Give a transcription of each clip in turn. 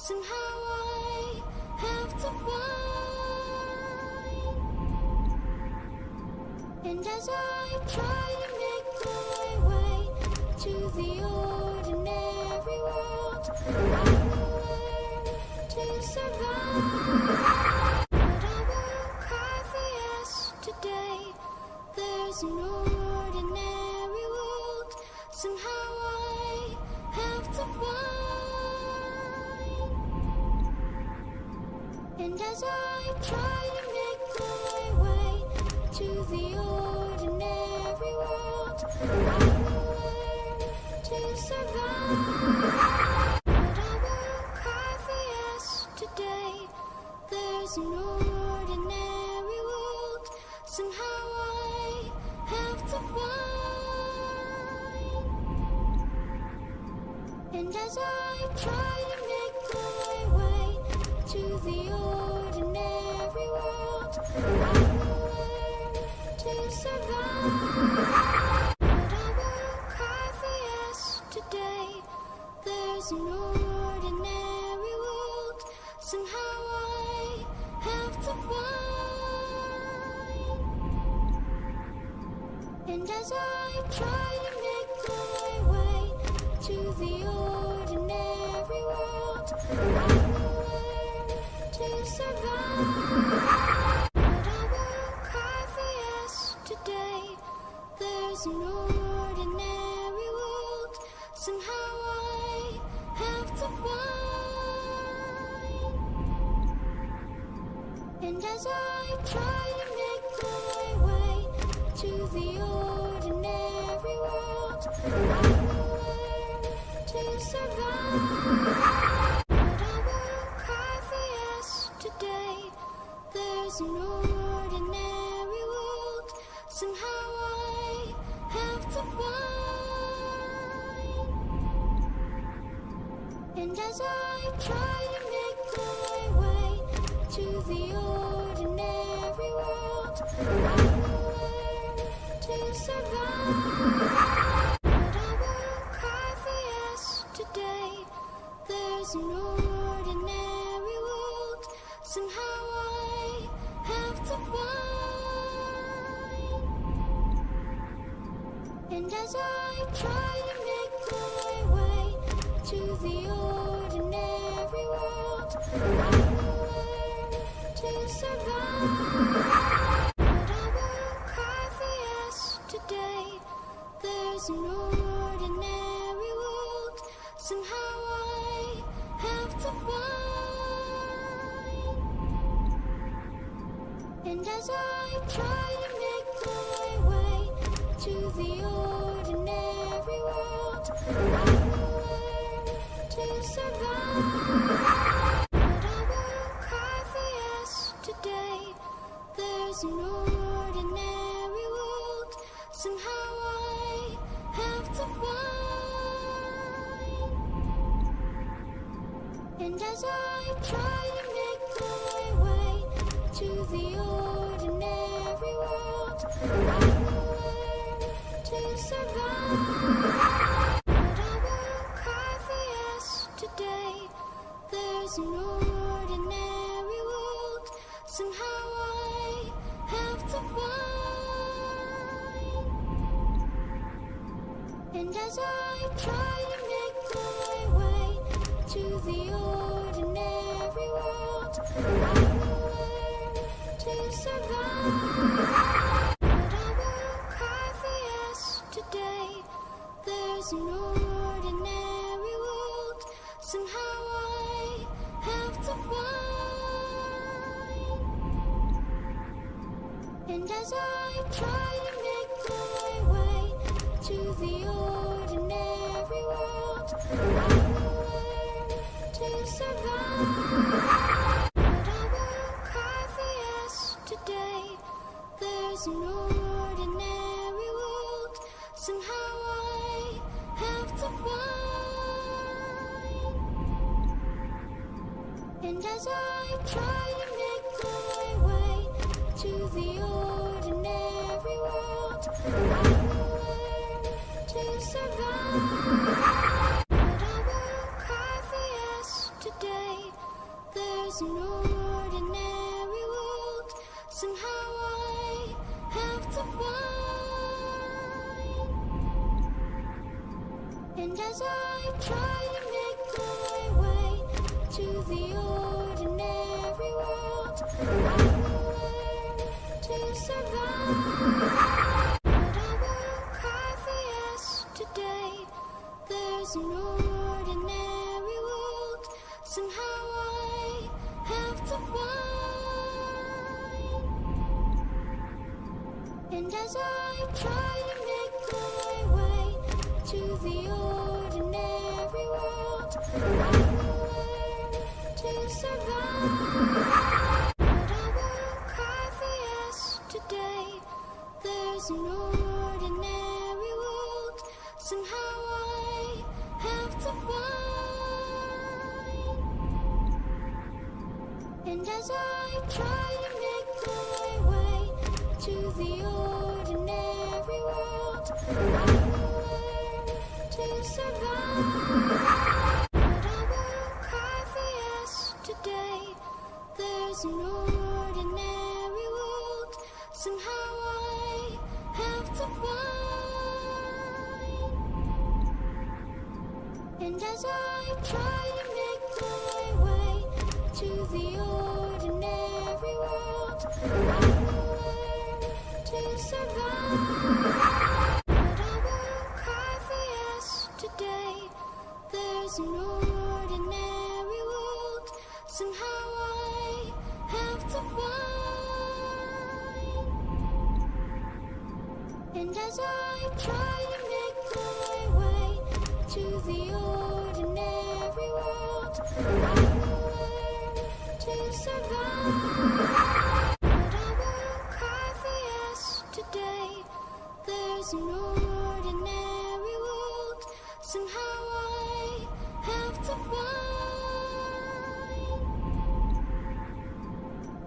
Somehow I have to find, and as I try to make my way to the ordinary world, I will learn to survive. But I will cry for yesterday. There's an ordinary world. Somehow I have to find, and as I try to make my way to the ordinary world, I will learn to survive. But I will cry for yesterday. There's an ordinary world. Somehow I have to find, and as I try to make my way to the ordinary world, I will learn to survive. But I will cry for yesterday. There's an ordinary world. Somehow I have to find, and as I try to make my way to the ordinary world, I will learn to survive. But I will cry for yesterday. There's an ordinary world. Somehow I have to find, and as I try to make my way to the ordinary world, I will learn to survive. But I will cry for yesterday. There's an ordinary world. Somehow I have to find, and as I try to make my way to the ordinary world, I will learn to survive. But I will cry for yesterday. There's an ordinary world. Somehow I have to find, and as I try to make my way to the ordinary world, I will learn to survive. But I will cry for yesterday. There's an ordinary world. Somehow I have to find, and as I try to make my way to the ordinary world, I will learn to survive. But I will cry for yesterday. There's an ordinary world. Somehow I have to find, and as I try to make my way to the ordinary world, I will learn to survive. But I will cry for yesterday. There's an ordinary world. Somehow I have to find, and as I try to make my way to the ordinary world, I will learn to survive. But I will cry for yesterday. There's an ordinary world. Somehow I have to find, and as I try to make my way to the ordinary world, I will learn to survive. But I will cry for yesterday. There's an ordinary world. Somehow I have to find, and as I try to make my way to the ordinary world, I will learn to survive. But I will cry for yesterday. there's no ordinary world. Somehow I have to find. And as I try to make my way to the ordinary world, I will learn to survive. But I will cry for yesterday. There's no ordinary world. Somehow I have to find. And as I try to make my way to the ordinary world, I will learn to survive. But I will cry for yesterday. There's no ordinary world. Somehow I have to find. And as I try to make my way to the ordinary world, I will learn to survive. But I will cry for yesterday. There's no ordinary world. Somehow I have to find. And as I try to make my way to the ordinary world, I will learn to survive. But I will cry for yesterday. There's no ordinary world. Somehow I have to find. And as I try to make my way to the ordinary world, I will learn to survive. But I will cry for yesterday. There's no ordinary world. Somehow I have to find.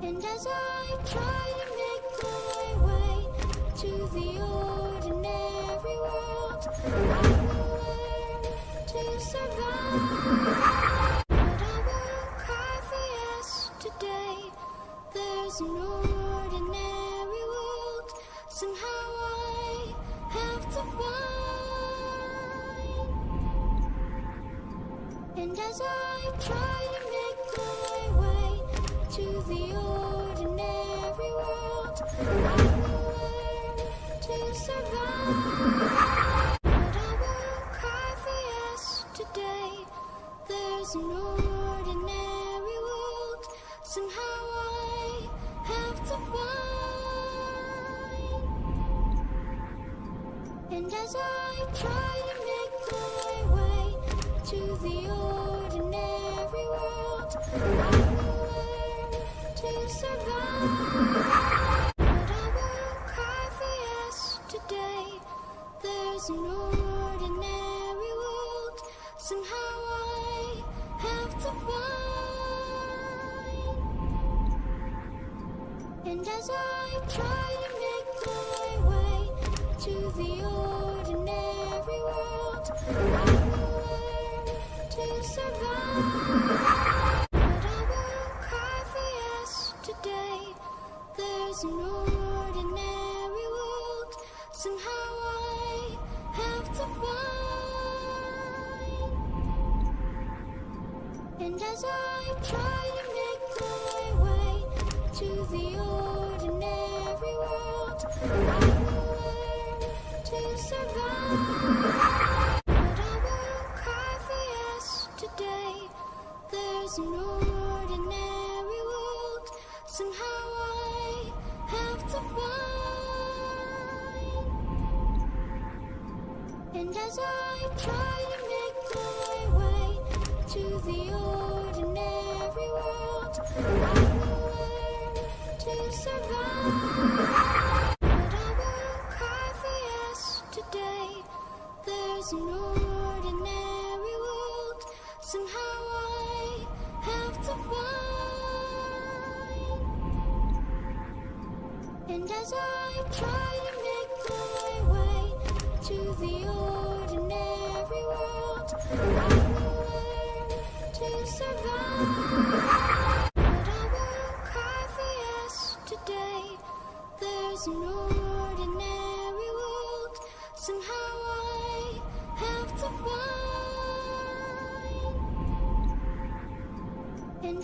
And as I try to make my way to the ordinary world, I will learn to survive. But I will cry for yesterday. There's no ordinary world. Somehow I have to find. And as I try to make my way to the ordinary world, I will learn to survive. But I will cry for yesterday. There's no ordinary world. Somehow I have to find. And as I try to make my way to the ordinary world, I will learn to survive. But I will cry for yesterday. There's no ordinary world. Somehow I have to find. And as I try to make my way to the ordinary world, I will learn to survive. But I will cry for yesterday. There's no ordinary world. Somehow I have to find. And as I try to make my way to the ordinary world, I will learn to survive. But I will cry for yesterday. There's no ordinary world. Somehow I have to find. And as I try to make my way to the ordinary world, I will learn to survive. But I will cry for yesterday. There's no ordinary world. Somehow I have to find. And as I try to make my way to the ordinary world, I will learn to survive.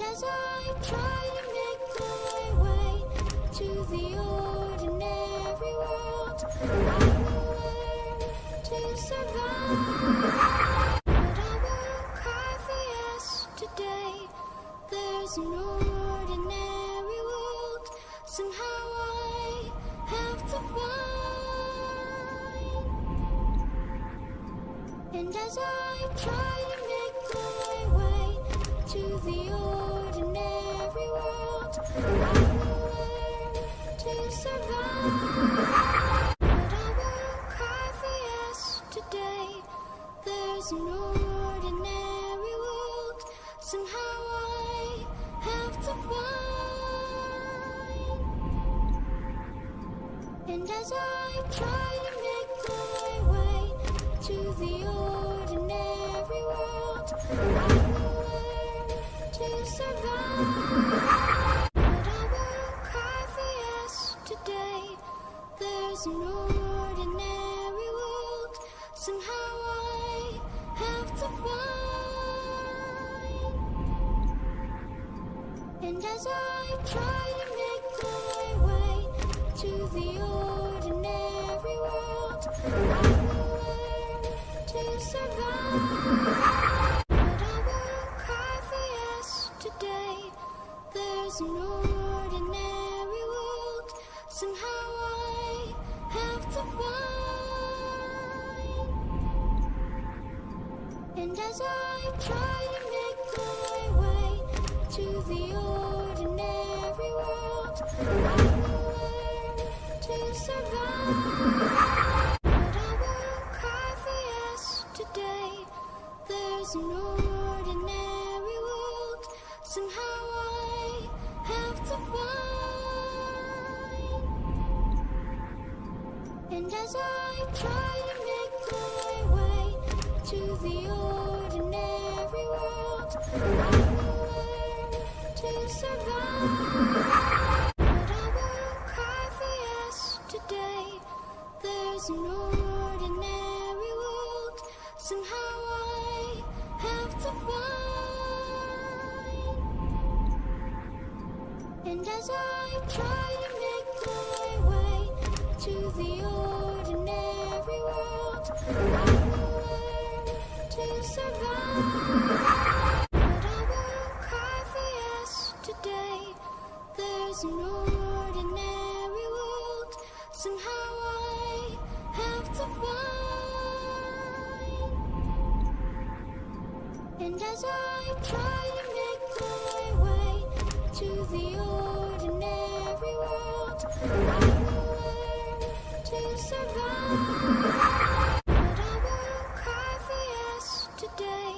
And as I try to make my way to the ordinary world, I will learn to survive. But I will cry for yesterday. There's no ordinary world. Somehow I have to find. And as I try to make my way to the ordinary world, I will learn to survive. But I will cry for yesterday. There's no ordinary world. Somehow I have to find. And as I try to make my way to the ordinary world, I will learn to survive. But I will cry for yesterday. There's no ordinary world. Somehow I have to find. And as I try to make my way to the ordinary world, I will learn to survive. But I will cry for yesterday. There's no ordinary world. Somehow I have to find. And as I try to make my way to the ordinary world, I will learn to survive. But I will cry for yesterday. There's no ordinary world. Somehow I have to find. And as I try to make my way to the ordinary world, I will learn to survive. But I will cry for yesterday. There's no ordinary world. Somehow I have to find. And as I try to make my way to the ordinary world, I will learn to survive. But I will cry for yesterday. There's no ordinary world. Somehow I have to find. And as I try to make my way to the ordinary world, I will learn to survive. But I will cry for yesterday.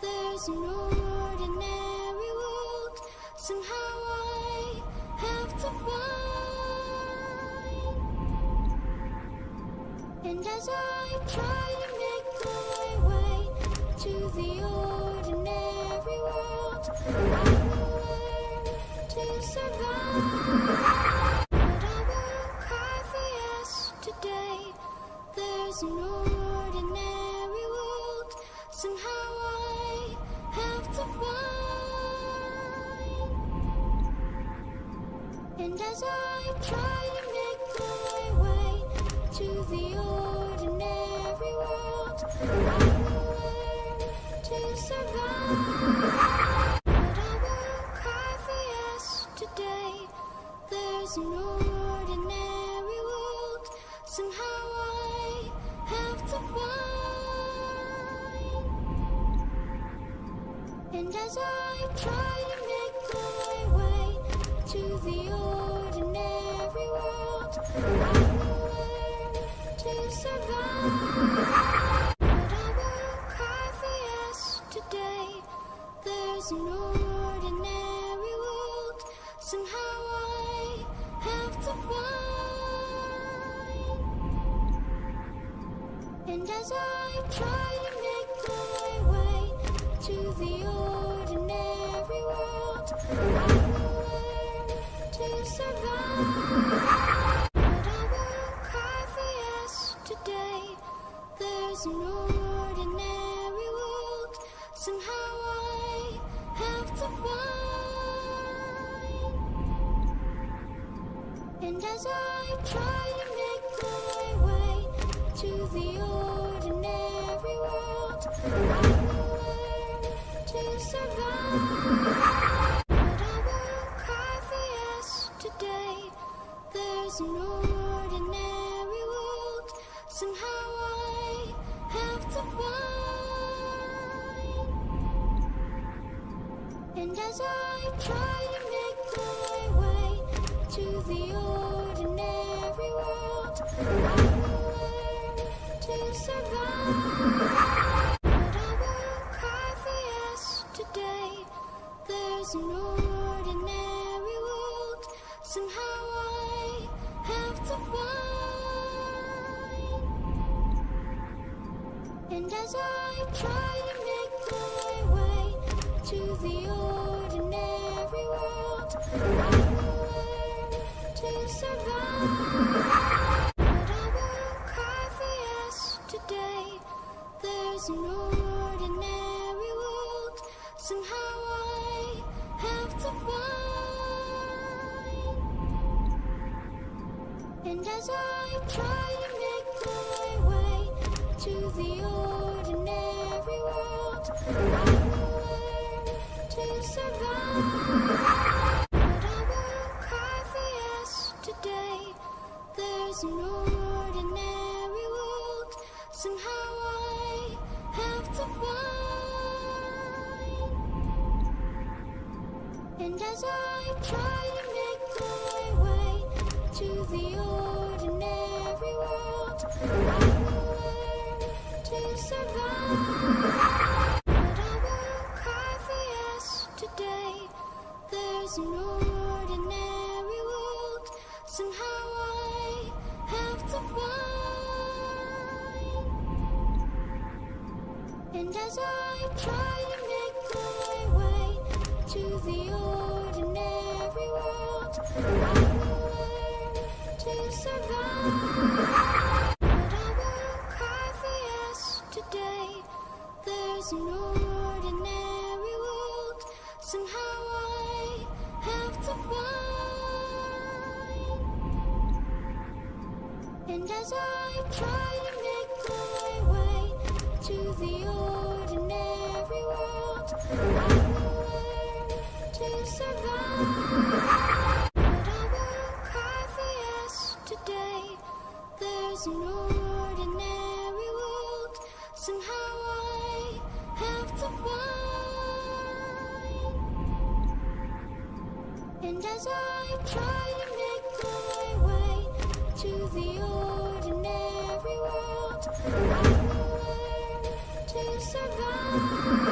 There's no ordinary world. Somehow I have to find. And as I try to make my way to the ordinary world, I will learn to survive. But I will cry for yesterday. There's no ordinary world. Somehow I have to find. And as I try to make my way to the ordinary world, I will learn to survive. But I will cry for yesterday. There's no ordinary world. Somehow I have to find. And as I try to make my way to the ordinary world, I will learn to survive. But I will cry for yesterday. There's no ordinary world. Somehow I have to find. And as I try to make my way to the ordinary world, I will learn to survive. But I will cry for yesterday. There's no ordinary world. Somehow I have to find. And as I try to make my way to the ordinary world, I will learn to survive. But I won't cry for yesterday. There's an ordinary world. Somehow I have to find. And as I try to make my way to the ordinary world, I will learn to survive. But I won't cry for yesterday. There's an ordinary world. Somehow I have to find. And as I try to make my way to the ordinary world, I will learn to survive. But I won't cry for yesterday. There's an ordinary world. Somehow I have to find. And as I try to make my way to the ordinary world, I will learn to survive. But I won't cry for yesterday. There's an ordinary world. Somehow I have to find. And as I try to make my way to the ordinary world, I will learn to survive. But I won't cry for yesterday. There's an ordinary world. Somehow I have to find. And as I try to make my way to the ordinary world, I will learn to survive. But I won't cry for yesterday. There's an ordinary world. Somehow I have to find. And as I try to make my way to the ordinary world, I will learn to survive. But I won't cry for yesterday. There's an ordinary world. Somehow I have to find. And as I try to make my way to the ordinary world, I will learn to survive.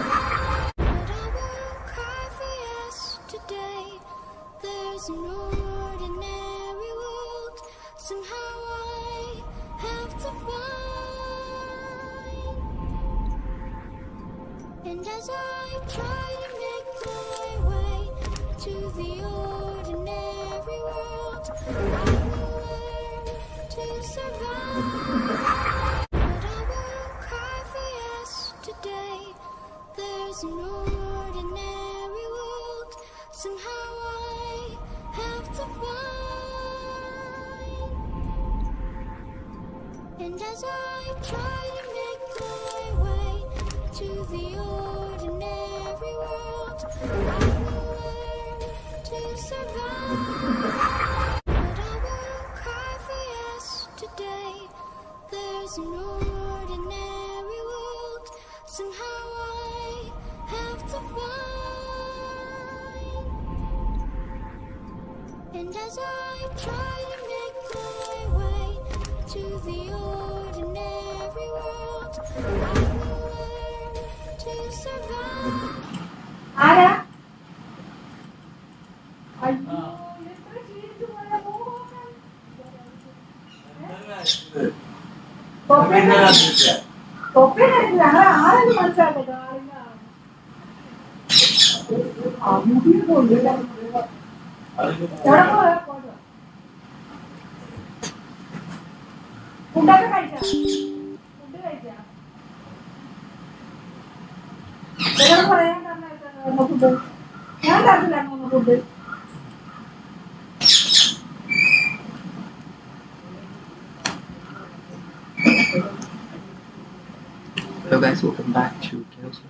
But I won't cry for yesterday. There's an ordinary world. Somehow I have to find. And as I try to make my way to the ordinary world, I will learn to survive. But I won't cry for yesterday. There's an ordinary world. Somehow I have to find. And as I try to make my way to the ordinary world, I will learn to survive. But I won't cry for yesterday. There's an ordinary world. Somehow I have to find. And as I try to make my way to the ordinary world, I will learn to survive. ആരാ അയ്യോ എത്ര ക്ഷീണിച്ചു പോയ മോഹൻ തൊപ്പിനായിട്ട് ഞങ്ങൾ ആരെങ്കിലും മനസ്സിലാക്കട്ടെ കാറിന് ഫുഡൊക്കെ കഴിച്ചാ ഫുഡ് കഴിച്ചാ പറയാൻ കാരണം ഫുഡ് ഞാൻ തരത്തില്ലായിരുന്നു food guys, welcome back to Chaos.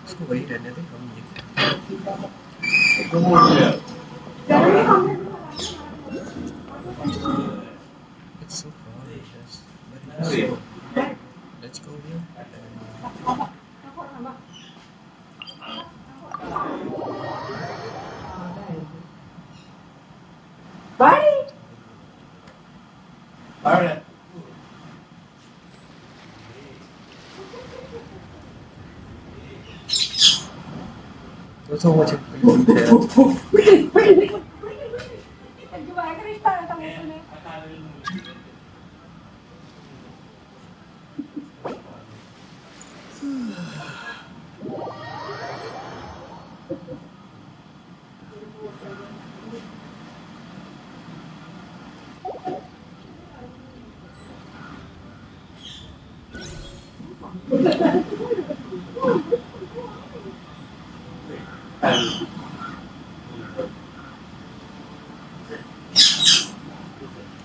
Sao vậy đến đây không nhỉ? It's so far, yes. But it's so... Let's go here. Bye. Alright. There's so much in there.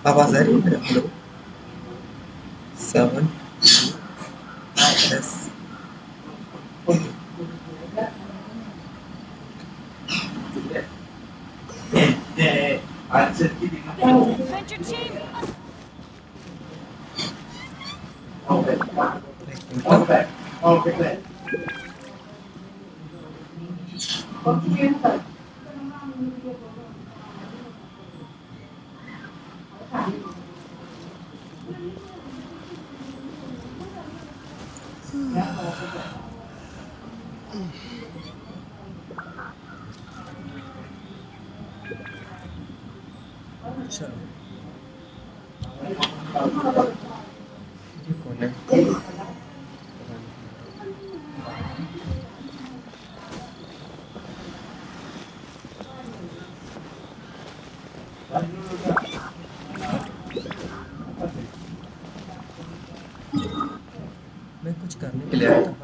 आवाज आ रही है मेरा? Hello 7 yes Adventure team, चलो ये कौन है? मैं कुछ करने के लिए आया था।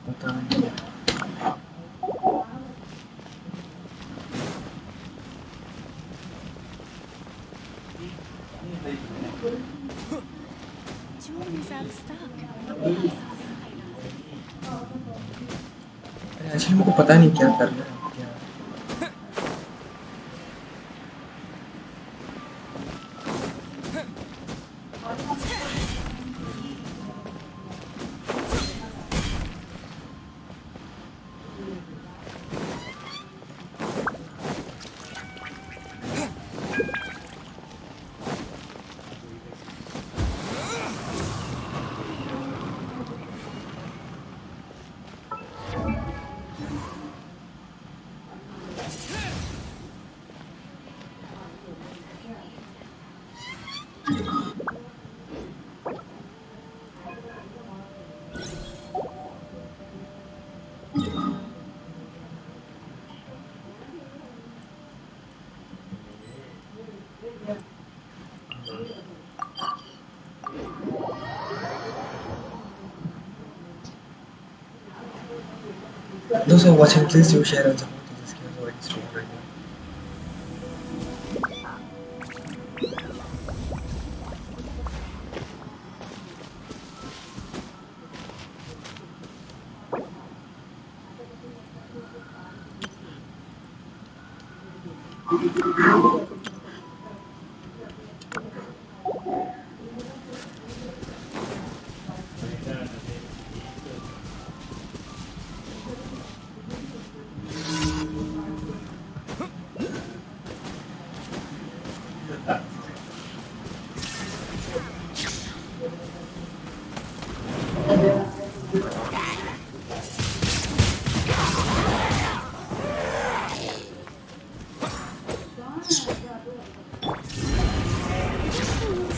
पता नहीं। Julie's out of stock. Actually मुझे पता नहीं क्या करना है क्या Those who are watching, please do share and support to this game so it's stream right now.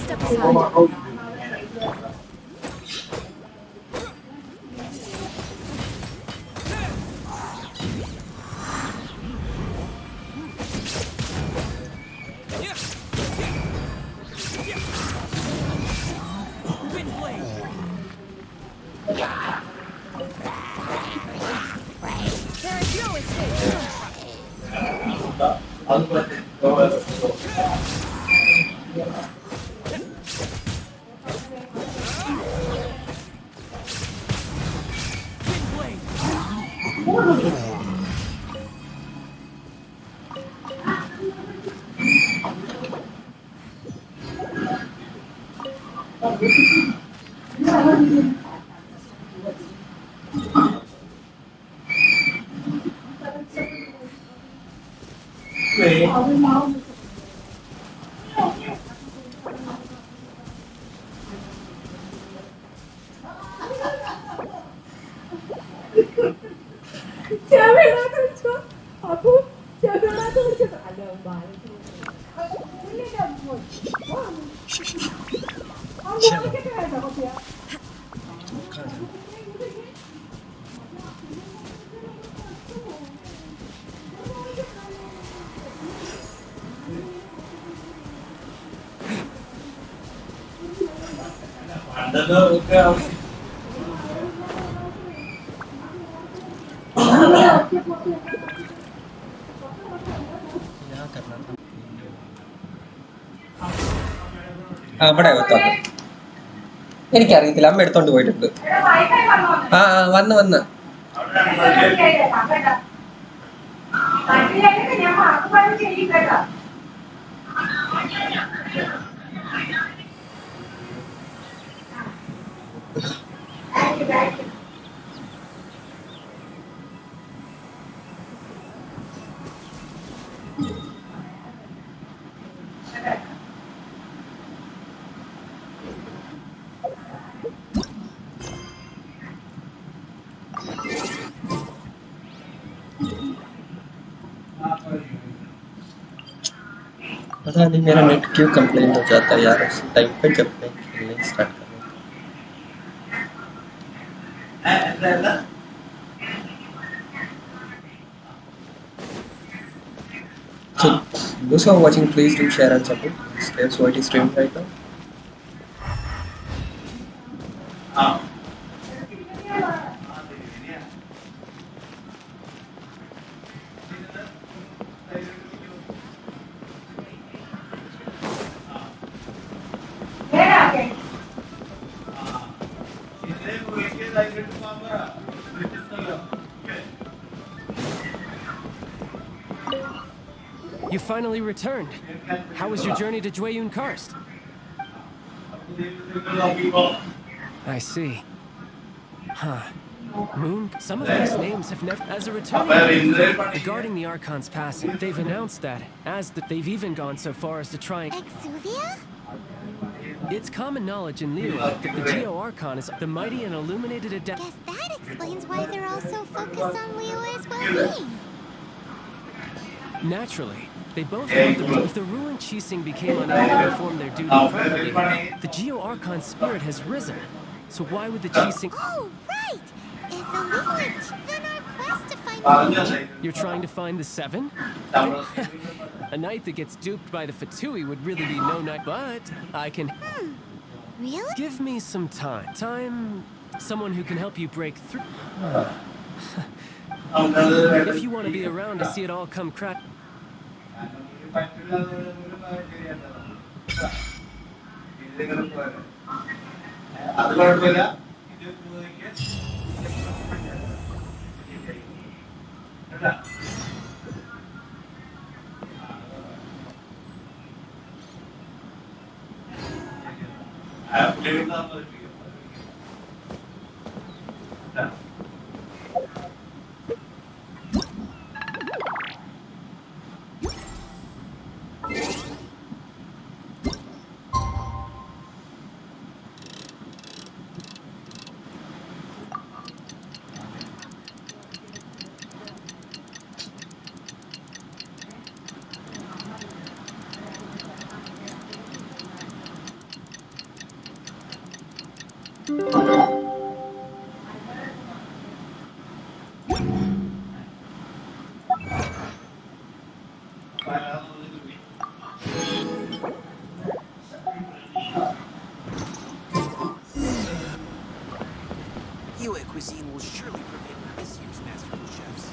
Step aside. There is no escape. Cewek datang cuma aku cewek datang cuma ada balik. Ini dah buat. Wah. Kamu kita ada apa ya? ഇവിടെ വെത്തോട്ടെ. എനിക്കറിയത്തില്ല, അമ്മ എടുത്തോണ്ട് പോയിട്ടുണ്ട്. ആ വന്ന് पता नहीं मेरा नेट क्यों कंप्लेन हो जाता है यार उस टाइम पे जब मैं खेलने स्टार्ट करूँ. So those who are watching, please do share and support. That's what is streaming right now. You finally returned. How was your journey to Jueyun Karst? I see. Huh. Moon? Some of these names have never... As a returning... Regarding the Archon's passing, they've announced that, they've even gone so far as to try and... Exuvia? It's common knowledge in Leolith that the Geo Archon is the mighty and illuminated adept... Guess that explains why they're all so focused on Leo's well-being. Naturally. They both have the... If the ruined Qixing became unable to perform their duty properly, the Geo Archon's spirit has risen. So why would the Qixing... Oh, right! If the Leo's, then our quest to find... You're trying to find the Seven? A knight that gets duped by the Fatui would really be no knight, but I can... Really? Give me some time. Someone who can help you break through... If you want to be around to see it all come crash. Yue cuisine will surely prevail with this year's masterful chefs.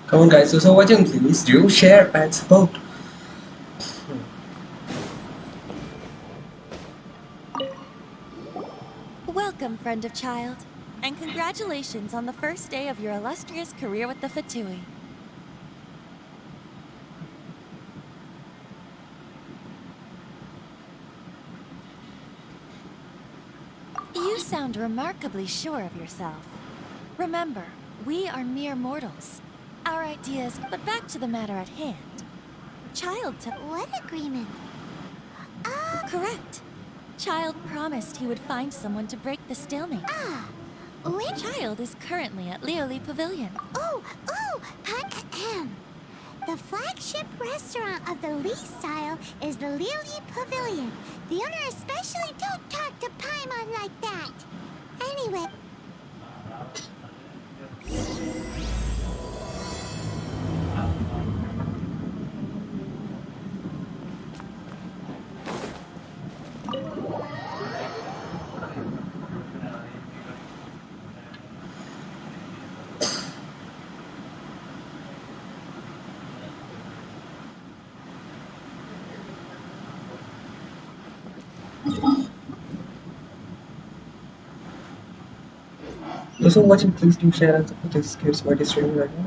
Come on guys, so watching, please do share and support. Welcome, friend of child, and congratulations on the first day of your illustrious career with the Fatui. You sound remarkably sure of yourself. Remember, we are mere mortals. Our ideas, but back to the matter at hand. Child to... What agreement? Correct. Child promised he would find someone to break the stalemate. When? Child is currently at Lioli Pavilion. The flagship restaurant of the Lee style is the Lioli Pavilion. The owner especially don't talk to Paimon like that. Anyway. Those who are watching, please do share and support this case what is streaming right now.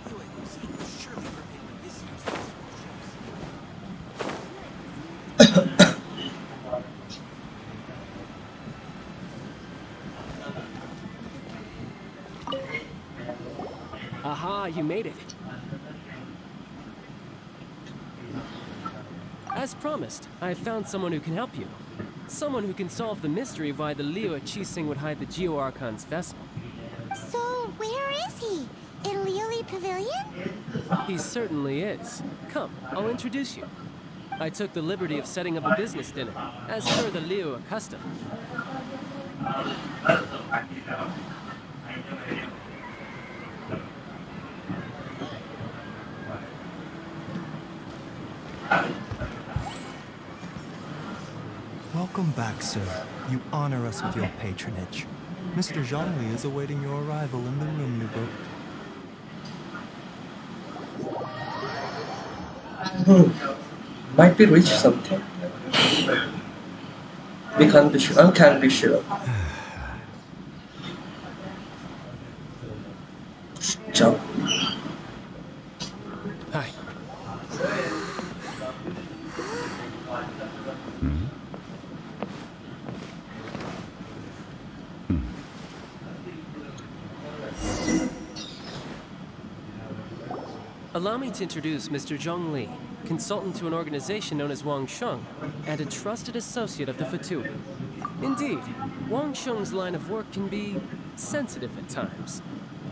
Hewitt cuisine will surely prevail at this year's festival. Aha, you made it. As promised, I found someone who can help you. Someone who can solve the mystery of why the Leo at Chising would hide the Geo Archon's vessel. So, where is he? In Lioli Pavilion? He certainly is. Come, I'll introduce you. I took the liberty of setting up a business dinner, as per the Leo custom. Welcome back, sir. You honor us with your patronage. Mr. Zhongli is awaiting your arrival in the room you booked. Might be rich something. We can't be sure. I can't be sure. Jump. Hi. Allow me to introduce Mr. Zhong Li, consultant to an organization known as Wang Sheng, and a trusted associate of the Fatui. Indeed, Wang Sheng's line of work can be sensitive at times.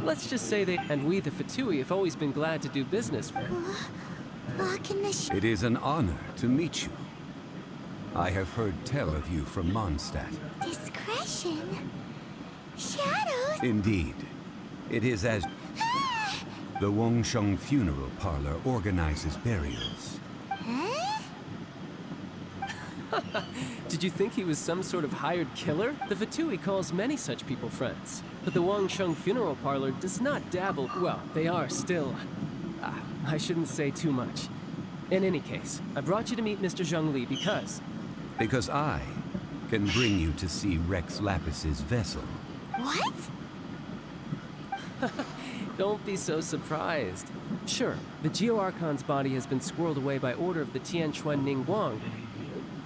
Let's just say that, and we the Fatui have always been glad to do business with. It is an honor to meet you. I have heard tell of you from Mondstadt. Discretion? Shadows? Indeed. It is as... The Wangsheng Funeral Parlor organizes burials. Huh? Did you think he was some sort of hired killer? The Fatui calls many such people friends. But the Wangsheng Funeral Parlor does not dabble... Well, they are still... I shouldn't say too much. In any case, I brought you to meet Mr. Zhong Li because... Because I can bring you to see Rex Lapis's vessel. What? Don't be so surprised. Sure, the Geo Archon's body has been squirreled away by order of the Tianquan Ningguang.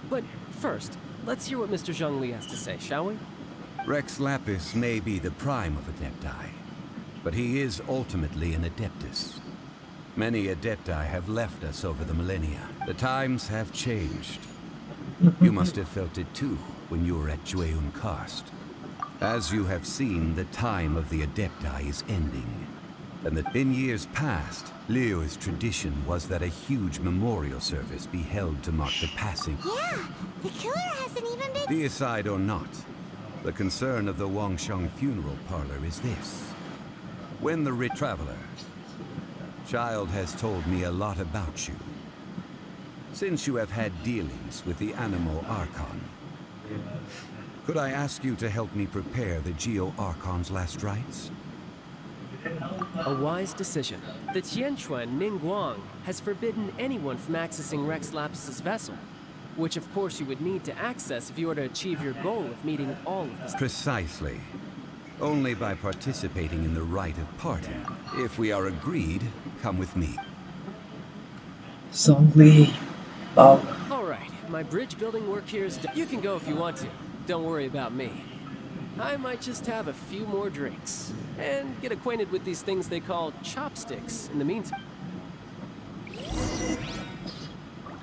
But first, let's hear what Mr. Zhong Li has to say, shall we? Rex Lapis may be the prime of Adepti, but he is ultimately an Adeptus. Many Adepti have left us over the millennia. The times have changed. You must have felt it too when you were at Jueyun Karst. As you have seen, the time of the Adepti is ending. And that in years past, Leo's tradition was that a huge memorial service be held to mark the passing. Yeah, the killer hasn't even been... Deicide or not, the concern of the Wangsheng Funeral Parlor is this. When the rich traveler, Child has told me a lot about you. Since you have had dealings with the Animal Archon, could I ask you to help me prepare the Geo Archon's last rites? A wise decision. The Tianquan Ningguang has forbidden anyone from accessing Rex Lapis's vessel, which of course you would need to access if you were to achieve your goal of meeting all of this. Precisely. Only by participating in the rite of parting. If we are agreed, come with me. Zhong Li. Wow. All right, my bridge building work here is done. You can go if you want to. Don't worry about me. I might just have a few more drinks and get acquainted with these things they call chopsticks in the meantime.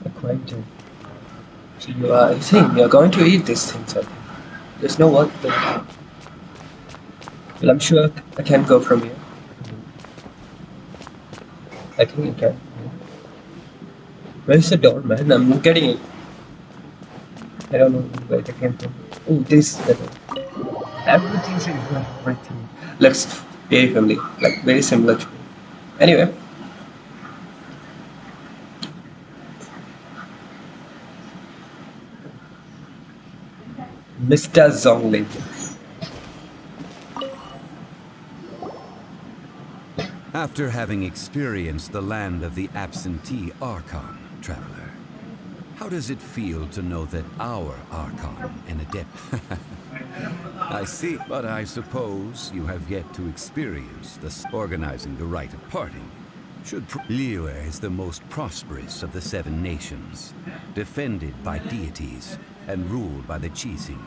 Acquainted. So you are, I think you are going to eat these things, I think. There's no work there. Well, I'm sure I can go from here. I think I can. Where's the door, man? I'm getting it. I don't know where it came from. Oh, this is the door. Everything's in here. Everything looks very familiar, like very similar to me. Anyway. Mr. Zhongli. After having experienced the land of the absentee Archon, traveler, how does it feel to know that our Archon, an adept... I see, but I suppose you have yet to experience organizing the rite of parting. Liyue is the most prosperous of the 7 nations, defended by deities and ruled by the Qixing.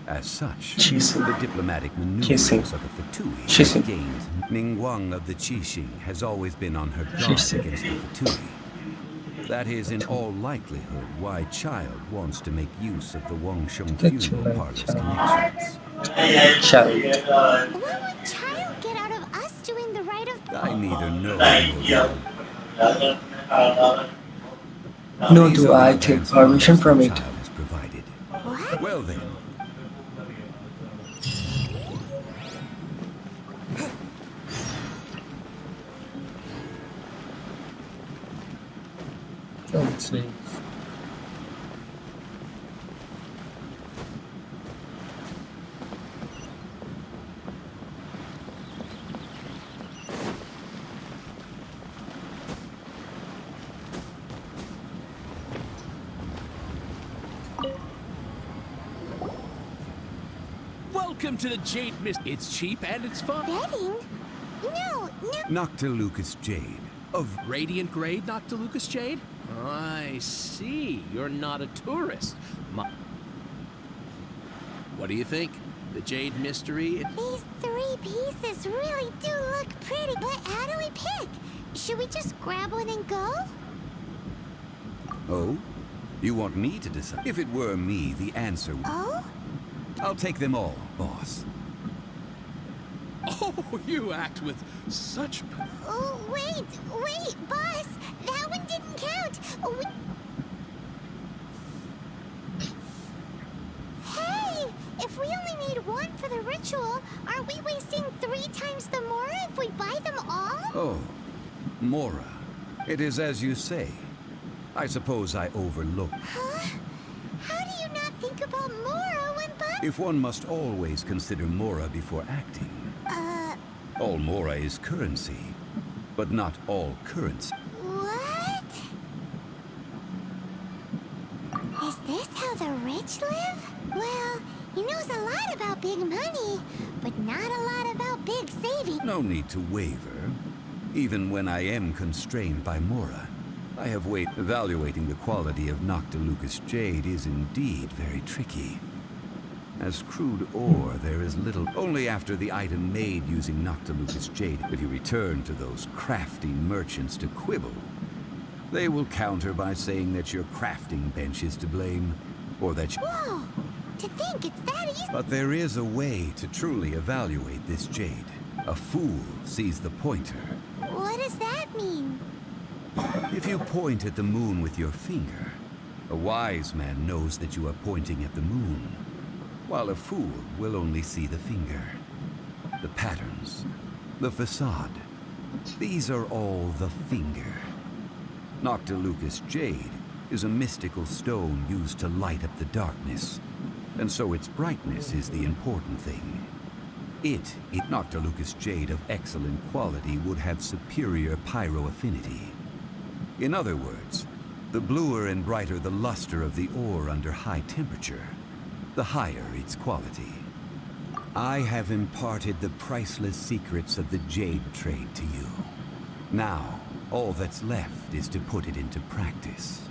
As such, the diplomatic maneuvers of the Fatui have gained. Ningguang of the Qixing has always been on her guard against the Fatui. That is in all likelihood why Child wants to make use of the Wangsheng funeral parlor's connections. Child. What would Child get out of us doing the rite of... I neither know nor Nor do I take permission from it. Child has provided. What? Well then. Let's see. Welcome to the Jade Mist. It's cheap and it's fun. Betting? No. Noctilucus Jade of Radiant grade, Noctilucus Jade? I see. You're not a tourist. What do you think? The Jade Mystery? These 3 pieces really do look pretty, but how do we pick? Should we just grab one and go? Oh? You want me to decide? If it were me, the answer would... Oh? I'll take them all, boss. Oh, you act with such... Oh, wait, boss! That one didn't count! Hey! If we only need 1 for the ritual, aren't we wasting 3 times the Mora if we buy them all? Oh, Mora. It is as you say. I suppose I overlooked. Huh? How do you not think about Mora when buying... If one must always consider Mora before acting. All Mora is currency, but not all currency. What? Is this how the rich live? Well, he knows a lot about big money, but not a lot about big saving. No need to waver. Even when I am constrained by Mora, I have weight. Evaluating the quality of Noctilucus Jade is indeed very tricky. As crude ore, there is little. Only after the item made using Noctilucus Jade, if you return to those crafty merchants to quibble, they will counter by saying that your crafting bench is to blame, or that you... Whoa! To think it's that easy. But there is a way to truly evaluate this jade. A fool sees the pointer. What does that mean? If you point at the moon with your finger, a wise man knows that you are pointing at the moon, while a fool will only see the finger. The patterns, the facade, these are all the finger. Noctilucus Jade is a mystical stone used to light up the darkness, and so its brightness is the important thing. Noctilucus Jade of excellent quality would have superior pyro-affinity. In other words, the bluer and brighter the luster of the ore under high temperature, the higher its quality. I have imparted the priceless secrets of the jade trade to you. Now, all that's left is to put it into practice.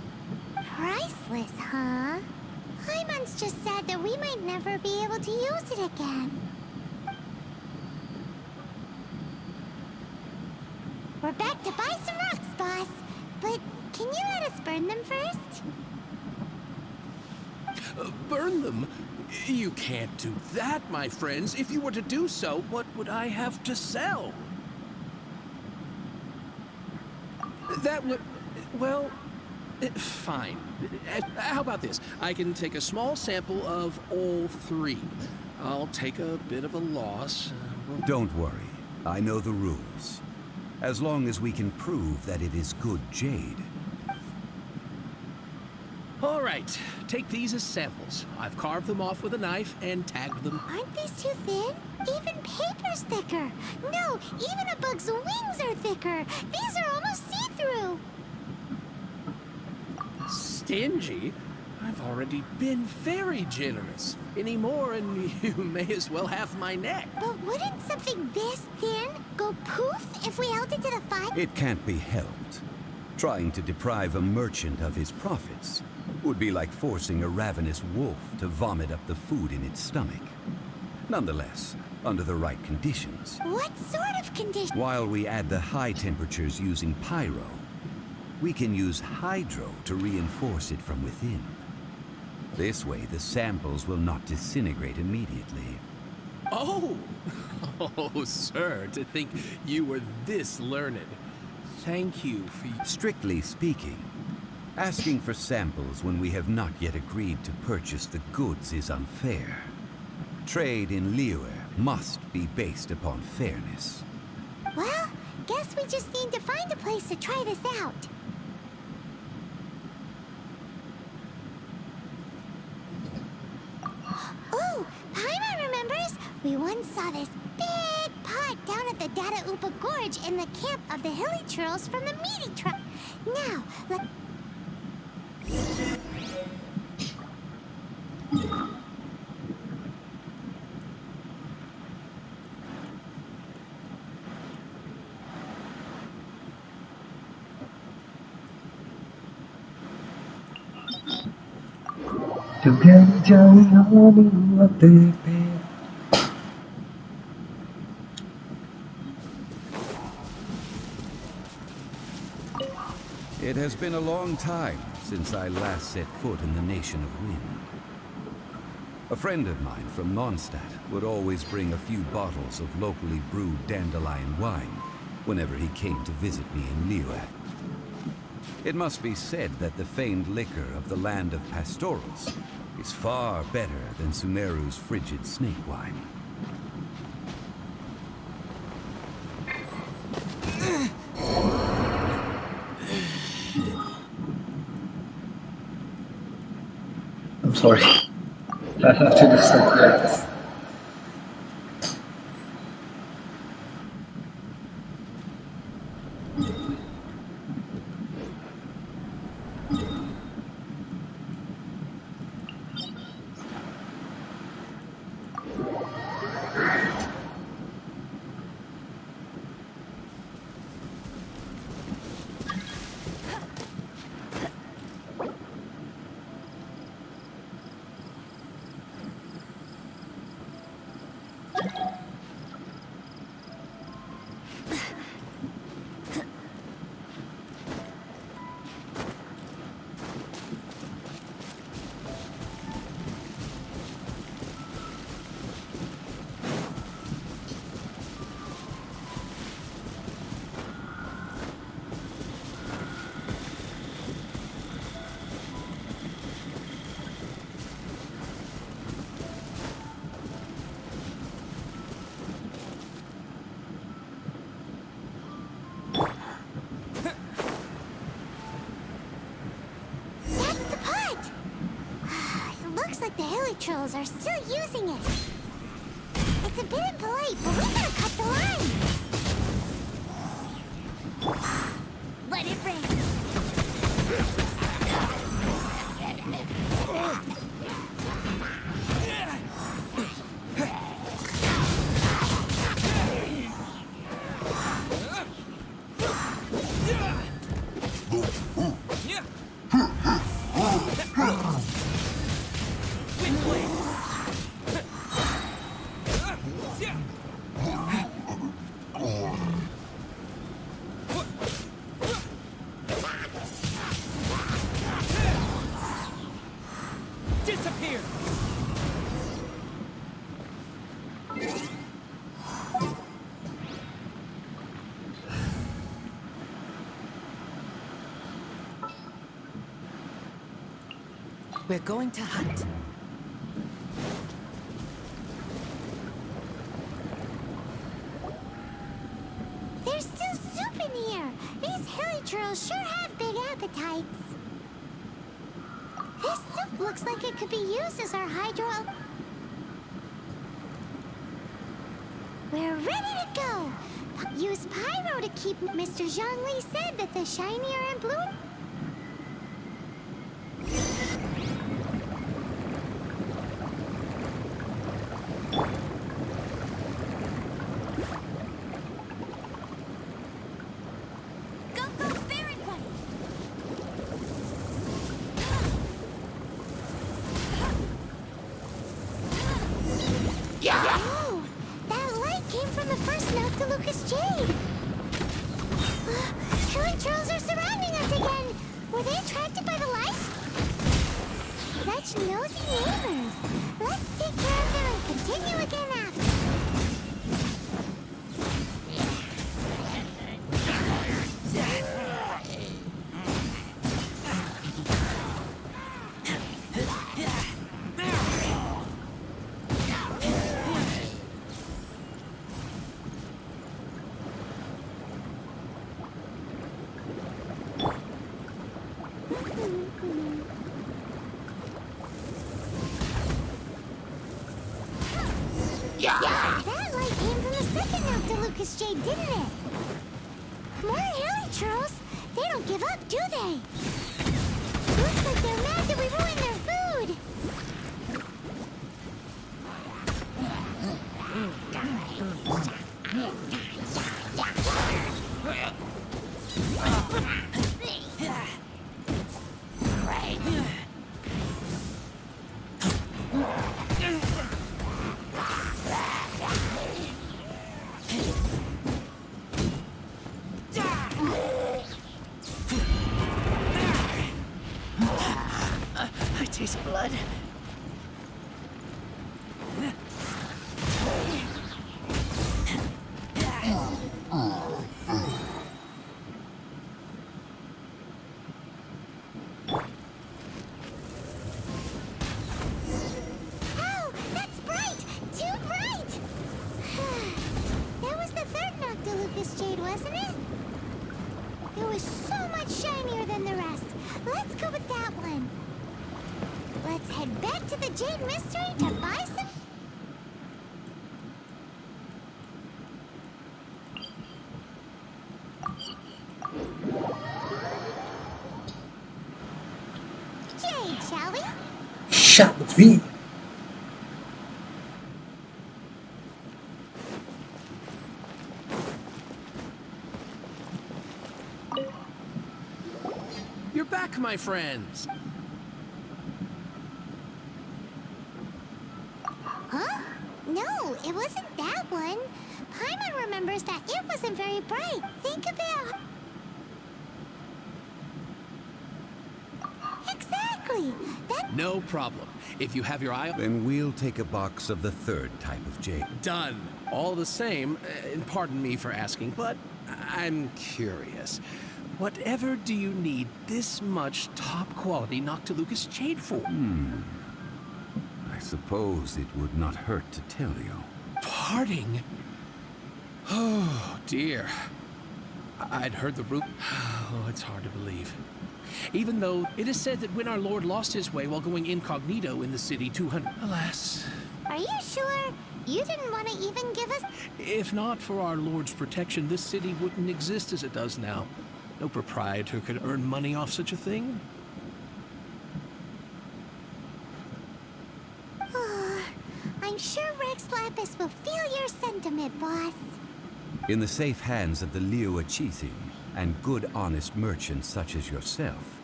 Priceless, huh? Hyman's just said that we might never be able to use it again. We're back to buy some rocks, boss. But can you let us burn them first? Burn them? You can't do that, my friends. If you were to do so, what would I have to sell? That would... well... fine. How about this? I can take a small sample of all three. I'll take a bit of a loss. Don't worry. I know the rules. As long as we can prove that it is good jade. All right. Take these as samples. I've carved them off with a knife and tagged them. Aren't these too thin? Even paper's thicker. No, even a bug's wings are thicker. These are almost see-through. Stingy? I've already been very generous. Any more and you may as well have my neck. But wouldn't something this thin go poof if we held it to the fire? It can't be helped. Trying to deprive a merchant of his profits would be like forcing a ravenous wolf to vomit up the food in its stomach. Nonetheless, under the right conditions. What sort of condition? While we add the high temperatures using pyro, we can use hydro to reinforce it from within. This way, the samples will not disintegrate immediately. Oh! Oh, sir, to think you were this learned. Thank you for... Strictly speaking, asking for samples when we have not yet agreed to purchase the goods is unfair. Trade in Liyue must be based upon fairness. Well, guess we just need to find a place to try this out. Ooh, Paimon remembers! We once saw this big pot down at the Data Upa Gorge in the camp of the Hilly Churls from the Meaty Tribe. Now, let... It has been a long time since I last set foot in the Nation of Wind. A friend of mine from Mondstadt would always bring a few bottles of locally brewed dandelion wine whenever he came to visit me in Liyue. It must be said that the famed liquor of the land of pastorals is far better than Sumeru's frigid snake wine. I'm sorry. I have to do something like this. The Hilly Trolls are still using it. It's a bit impolite, but we gotta cut the line. Let it rain. We're going to hunt. There's still soup in here. These hilly churls sure have big appetites. This soup looks like it could be used as our We're ready to go. Use pyro to keep. Mr. Zhongli said that the shinier and blue. Go, go, Baron Bunny! Oh, that light came from the first Noctilucous Jade. Killing trolls are surrounding us again. Were they attracted by the light? Such nosy neighbors. Let's take care of them and continue again after. That light came from the second Noctilucous Jade, didn't it? More hilly trolls. They don't give up, do they? Looks like they're mad that we ruined their food. I taste blood. Oh, that's bright! Too bright! That was the third Noctilucous Jade, wasn't it? It was so much shinier than the rest. Let's go with that one. Let's head back to the Jade Mystery to buy some... Jade, shall we? Shut the feet. You're back, my friends. Huh? No, it wasn't that one. Paimon remembers that it wasn't very bright. Think about... Exactly! That... No problem. If you have your eye Then we'll take a box of the third type of jade. done. All the same, and pardon me for asking, but I'm curious. Whatever do you need this much top-quality Noctilucous Jade for? I suppose it would not hurt to tell you. Parting? Oh, dear. I'd heard the root. Oh, it's hard to believe. Even though it is said that when our Lord lost his way while going incognito in the city 200... Alas. Are you sure? You didn't want to even give us... If not for our Lord's protection, this city wouldn't exist as it does now. No proprietor could earn money off such a thing. I'm sure Rex Lapis will feel your sentiment, boss. In the safe hands of the Liu Cheating and good honest merchants such as yourself,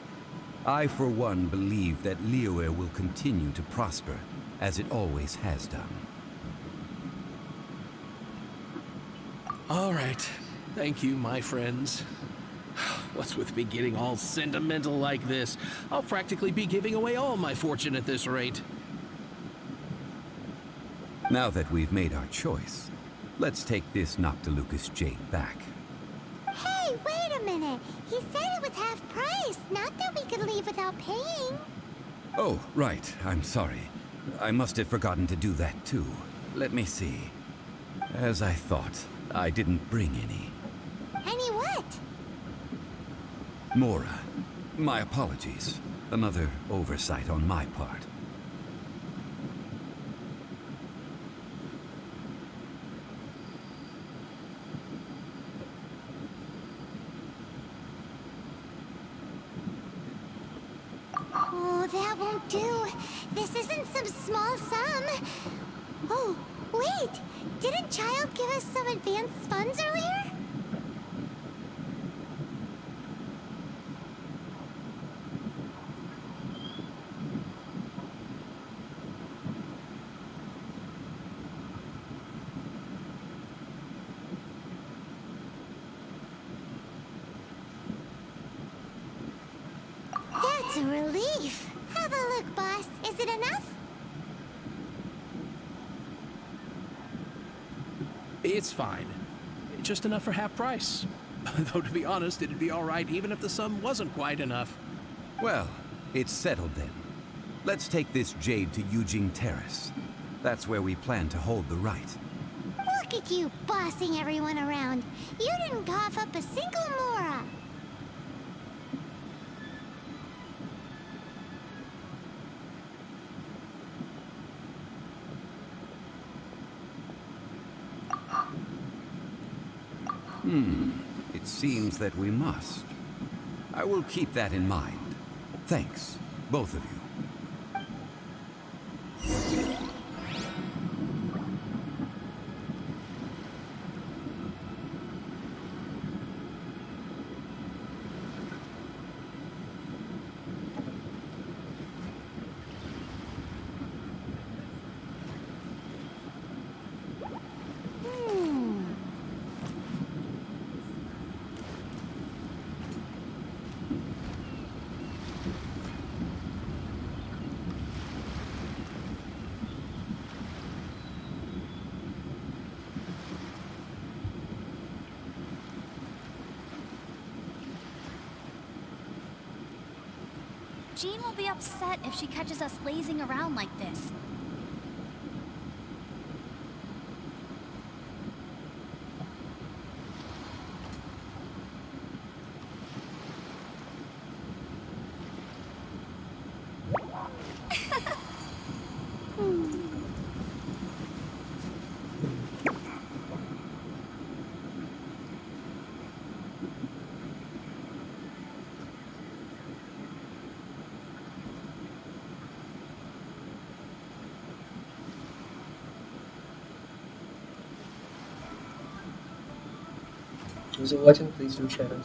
I for one believe that Liyue will continue to prosper as it always has done. All right. Thank you, my friends. What's with me getting all sentimental like this? I'll practically be giving away all my fortune at this rate. Now that we've made our choice, let's take this Noctilucous Jade back. Hey, wait a minute. He said it was half price, not that we could leave without paying. Oh, right. I'm sorry. I must have forgotten to do that too. Let me see. As I thought, I didn't bring any. Any what? Mora, my apologies. Another oversight on my part. Oh, that won't do. This isn't some small sum. Oh, wait! Didn't Child give us some advanced funds earlier? That's a relief. Have a look, boss. Is it enough? It's fine. Just enough for half price. Though to be honest, it'd be all right even if the sum wasn't quite enough. Well, it's settled then. Let's take this jade to Eugene Terrace. That's where we plan to hold the rite. Look at you bossing everyone around. You didn't cough up a single Mora. It seems that we must. I will keep that in mind. Thanks, both of you. Jean will be upset if she catches us lazing around like this. Those who are watching, please do share it.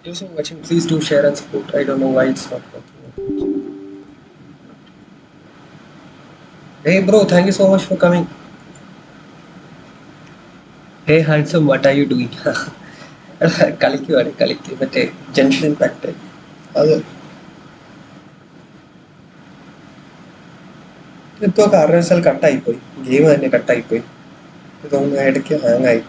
Those who are watching, please do share and support. I don't know why it's not working. Hey bro, thank you so much for coming. Hey handsome, what are you doing? കളിക്കുവാണ് മറ്റേ junction impact അത് ഇപ്പോൾ കാരണവശാൽ കട്ടായിപ്പോയി, game തന്നെ കട്ടായിപ്പോയി. ഇതൊന്ന് ഇടയ്ക്ക് ഹാങ്ങായി.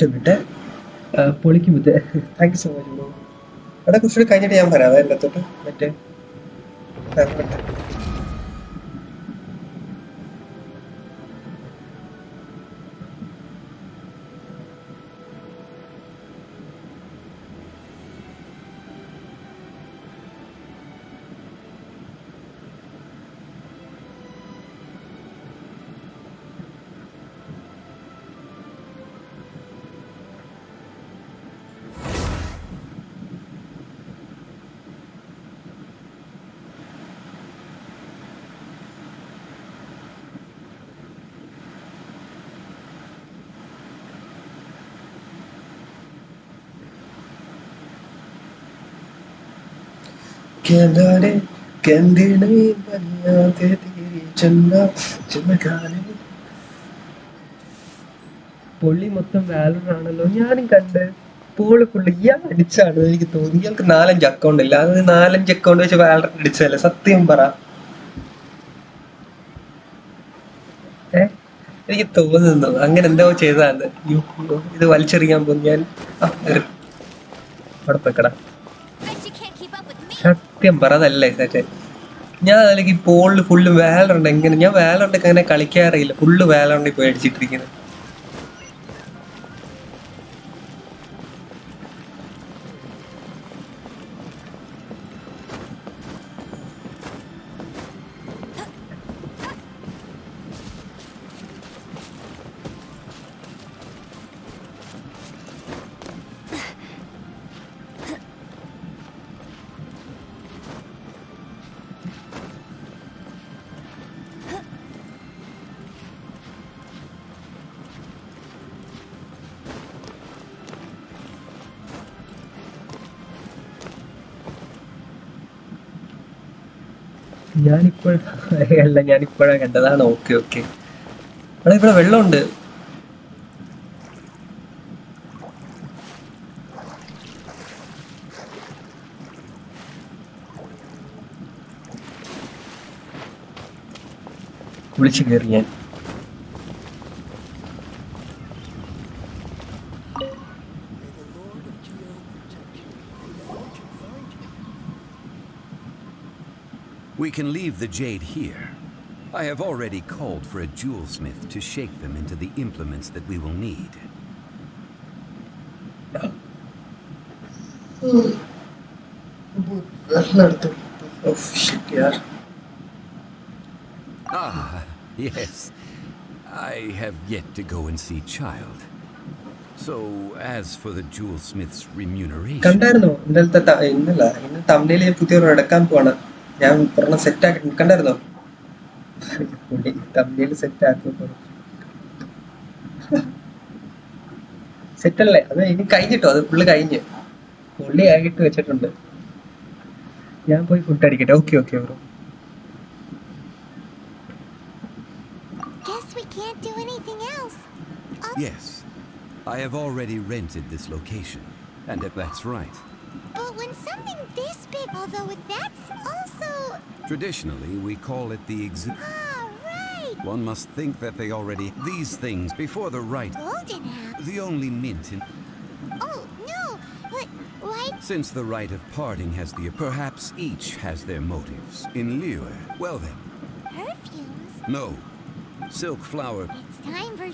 വിട്ട് പൊളിക്കും ഇത്. Thank you so much bro. അവിടെ കുറച്ചുകൂടി കഴിഞ്ഞിട്ട് ഞാൻ പറയാം എല്ലാത്തോട്ട് മറ്റേ പൊള്ളി മൊത്തം വാലറാണല്ലോ. ഞാനും കണ്ട് പോള് ഫുള്ള് ഇയാൾ അടിച്ചാണ് എനിക്ക് തോന്നി. ഇയാൾക്ക് 4-5 അക്കൗണ്ട് ഇല്ല, അത് 4-5 അക്കൗണ്ട് വെച്ച് വാലർ അടിച്ചതല്ലേ? സത്യം പറ. എനിക്ക് തോന്നുന്നു അങ്ങനെ എന്തോ ചെയ്തതാണ്. ഇത് വലിച്ചെറിയാൻ പോകും ഞാൻ. അവിടെ പോയിക്കടാ. സത്യം പറ അതല്ലേ സച്ചേ. ഞാൻ അതിലേക്ക് പോളിൽ ഫുള്ള് വാലറുണ്ട്. എങ്ങനെ ഞാൻ വാലറുണ്ടൊക്കെ അങ്ങനെ കളിക്കാറില്ല, ഫുള്ള് വാലറിൽ പോയി അടിച്ചിട്ടിരിക്കുന്നത്. ഞാനിപ്പോഴാ കണ്ടതാണ്. Okay okay. അവിടെ ഇവിടെ വെള്ളമുണ്ട്. വിളിച്ചു കയറി ഞാൻ. We can leave the jade here. I have already called for a jewelsmith to shake them into the implements that we will need. Oh shit, yaar. Ah, yes. I have yet to go and see child. So, as for the jewelsmith's remuneration... കണ്ടായിരുന്നോ ഇന്ന് തമിഴിൽ പുതിയൊരു എടുക്കാൻ പോവാണ്. ഞാൻ പറഞ്ഞ set ആക്കി കണ്ടായിരുന്നോ? തമിഴിൽ സെറ്റ് ആക്കി സെറ്റല്ലേ? അത് ഇനി കഴിഞ്ഞിട്ടോ? അത് ഫുള്ള് കഴിഞ്ഞ് പുള്ളി ആയിട്ട് വെച്ചിട്ടുണ്ട്. ഞാൻ പോയി ഫുഡ് അടിക്കട്ടെ. Okay okay bro. Yes, I have already rented this location, and if that's right. But when something this big, although that's also... Traditionally, we call it the Ah, right! One must think that they already... These things, before the right... Golden apple? The only mint in... Oh, no! But why... Since the rite of parting has the... Perhaps each has their motives. In Liyue, well then... Perfumes? No. Silk flower... It's time for...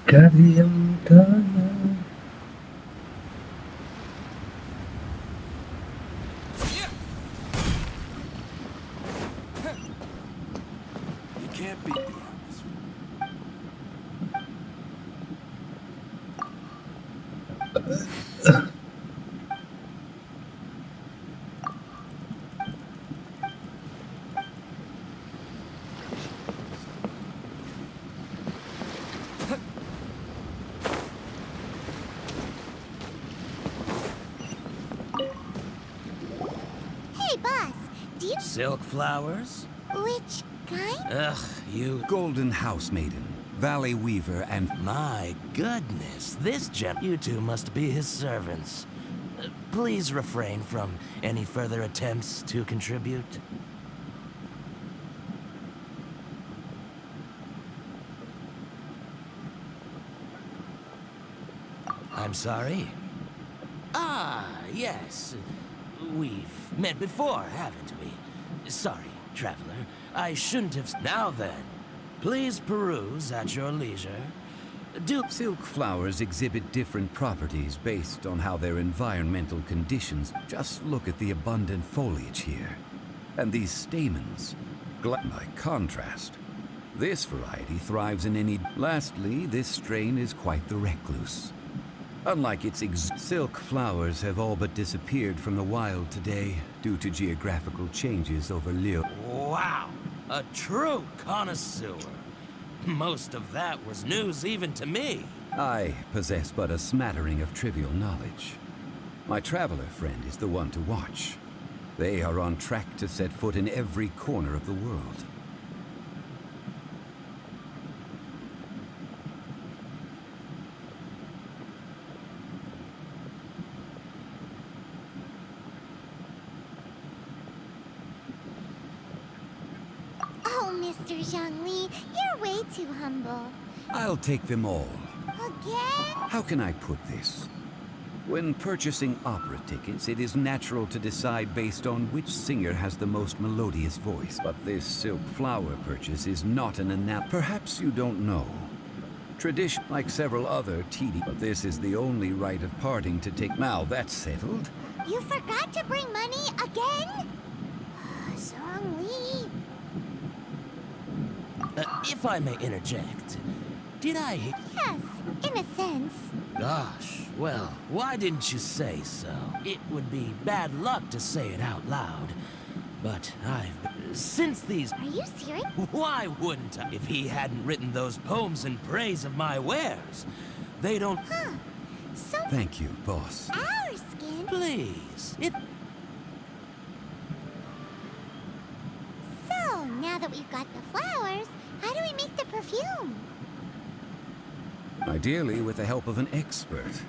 Kalian tanah. You can't beat the atmosphere. Hey, boss. Do you... Silk flowers? Which kind? Ugh, you... Golden House Maiden, Valley Weaver, and My goodness, this gem... You two must be his servants. Please refrain from any further attempts to contribute. I'm sorry? Ah, yes. We've met before, haven't we? Sorry, traveler. I shouldn't have... Now then, please peruse at your leisure. Do... silk flowers exhibit different properties based on how their environmental conditions. Just look at the abundant foliage here. And these stamens. By contrast, this variety thrives in any... Lastly, this strain is quite the recluse. Unlike its silk flowers have all but disappeared from the wild today due to geographical changes over Leo. Wow, a true connoisseur. Most of that was news even to me. I possess but a smattering of trivial knowledge. My traveler friend is the one to watch. They are on track to set foot in every corner of the world. Oh, Mr. Zhongli, you're way too humble. I'll take them all. Again? How can I put this? When purchasing opera tickets, it is natural to decide based on which singer has the most melodious voice. But this silk flower purchase is not an Perhaps you don't know. Tradition, like several other TD, but this is the only rite of parting to take. Now that's settled. You forgot to bring money again? Zhongli. If I may interject, did I... Yes, in a sense. Gosh, well, why didn't you say so? It would be bad luck to say it out loud, but since these... Are you serious? Why wouldn't I? If he hadn't written those poems in praise of my wares, they don't... Huh. So Thank you, boss. our skin. Please, So, now that we've got the flowers, how do we make the perfume? Ideally with the help of an expert.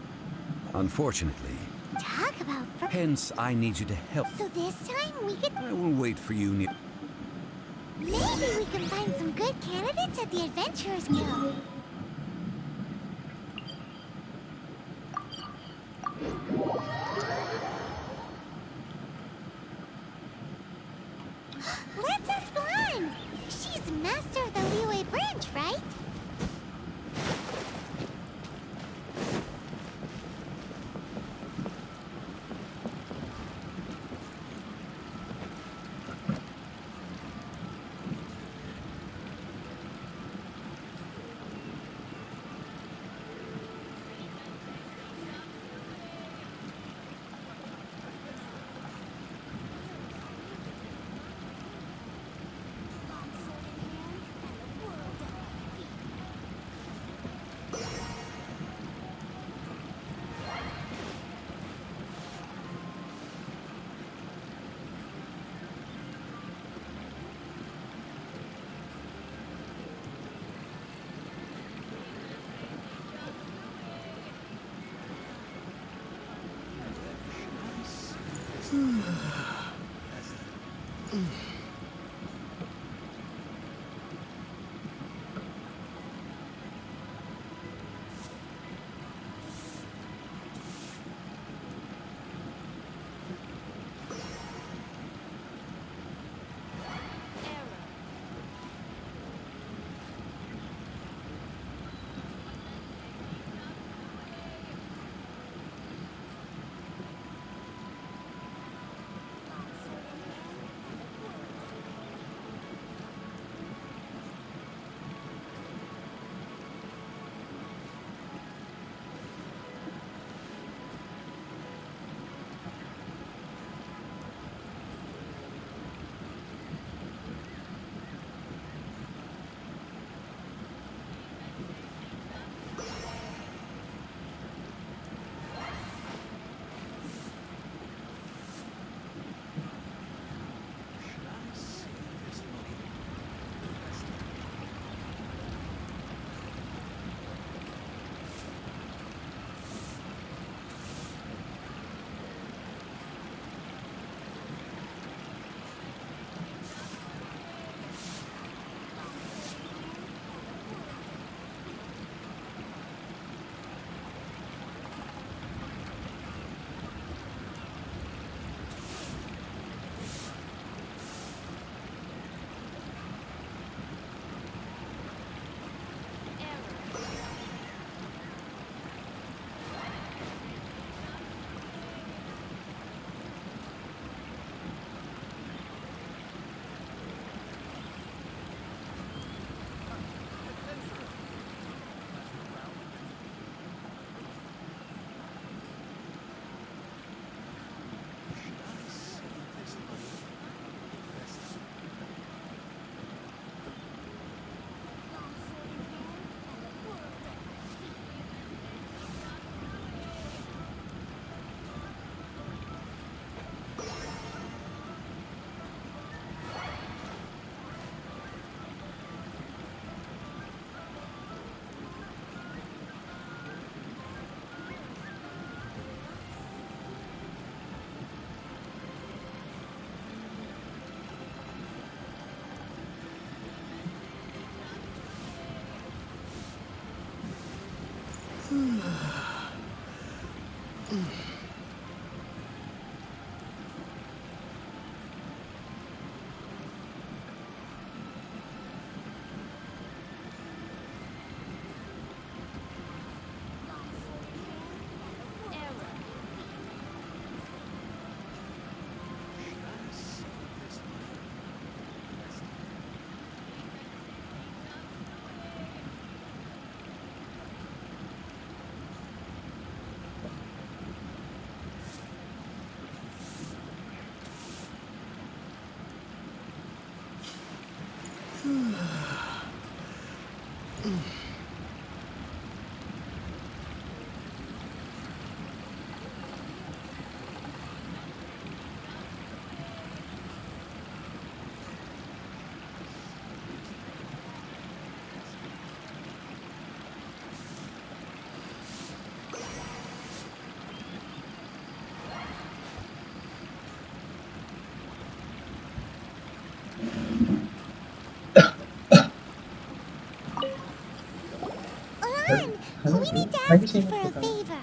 Unfortunately, Talk about hence I need you to help. So this time we could... I will wait for you near... Maybe we can find some good candidates at the Adventurers Guild. Let's ask Lan. She's master of the Liyue branch, right? Hello, We need to thank you ask so you much for for a coming. favor.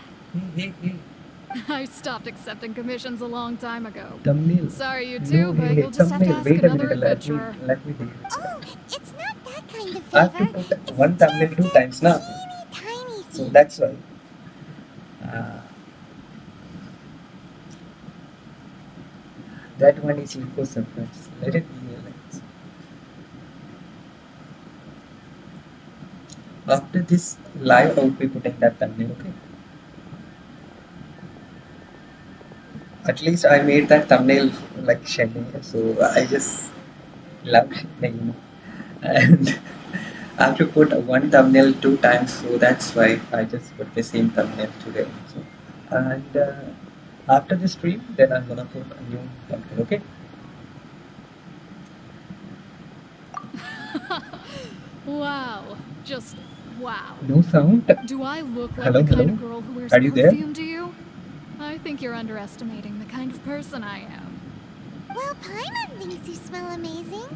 Hey. I stopped accepting commissions a long time ago. Thumbnail. Sorry, you No, too, but you'll just have to thumbnail. ask Wait a another minute. adventurer. Let me deal with Oh, that. it's not that kind of I have to favor. put It's one thumbnail just two a times now. teeny tiny So thing. that's why. Uh, that one is equal surprise. Let it be realized. After this live, I will be putting that thumbnail. Okay. At least I made that thumbnail like Shelly, so I just love Shelly, you know. And I have to put one thumbnail two times, so that's why I just put the same thumbnail today. So, and after the stream, then I'm gonna put a new thumbnail. Okay. Wow. Just wow. No sound. Do I look like Hello, the kind hello. of girl who wears Are you there? perfume to you? I think think you're underestimating the kind of person I am. Well, Paimon thinks you smell amazing.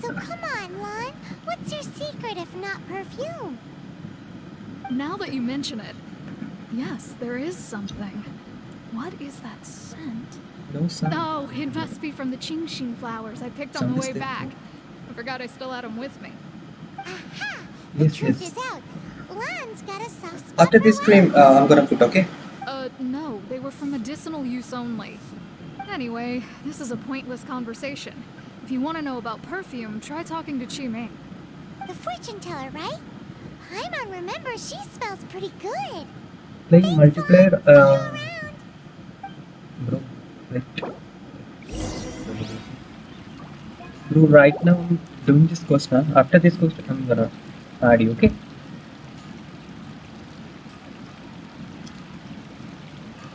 So come on, Lon. What's your secret if not perfume? Now that you mention it, yes, there is something. What is that scent? No sound. Oh, it must be from the Genshin flowers I picked on the Sound way is there. back. I forgot I still had them with me. Aha! The Yes, truth yes. is out. Lon's got a soft spot After for this stream, flowers. I'm gonna put, okay? No, they were for medicinal use only. Anyway, this is a pointless conversation. If you want to know about perfume, try talking to Qiming. The fortune teller, right? Paimon remembers she smells pretty good. Playing Thanks, multiplayer, Lon. See you around. bro, wait. Bro, right now I'm doing this quest now. After this quest, I'm gonna add you, okay?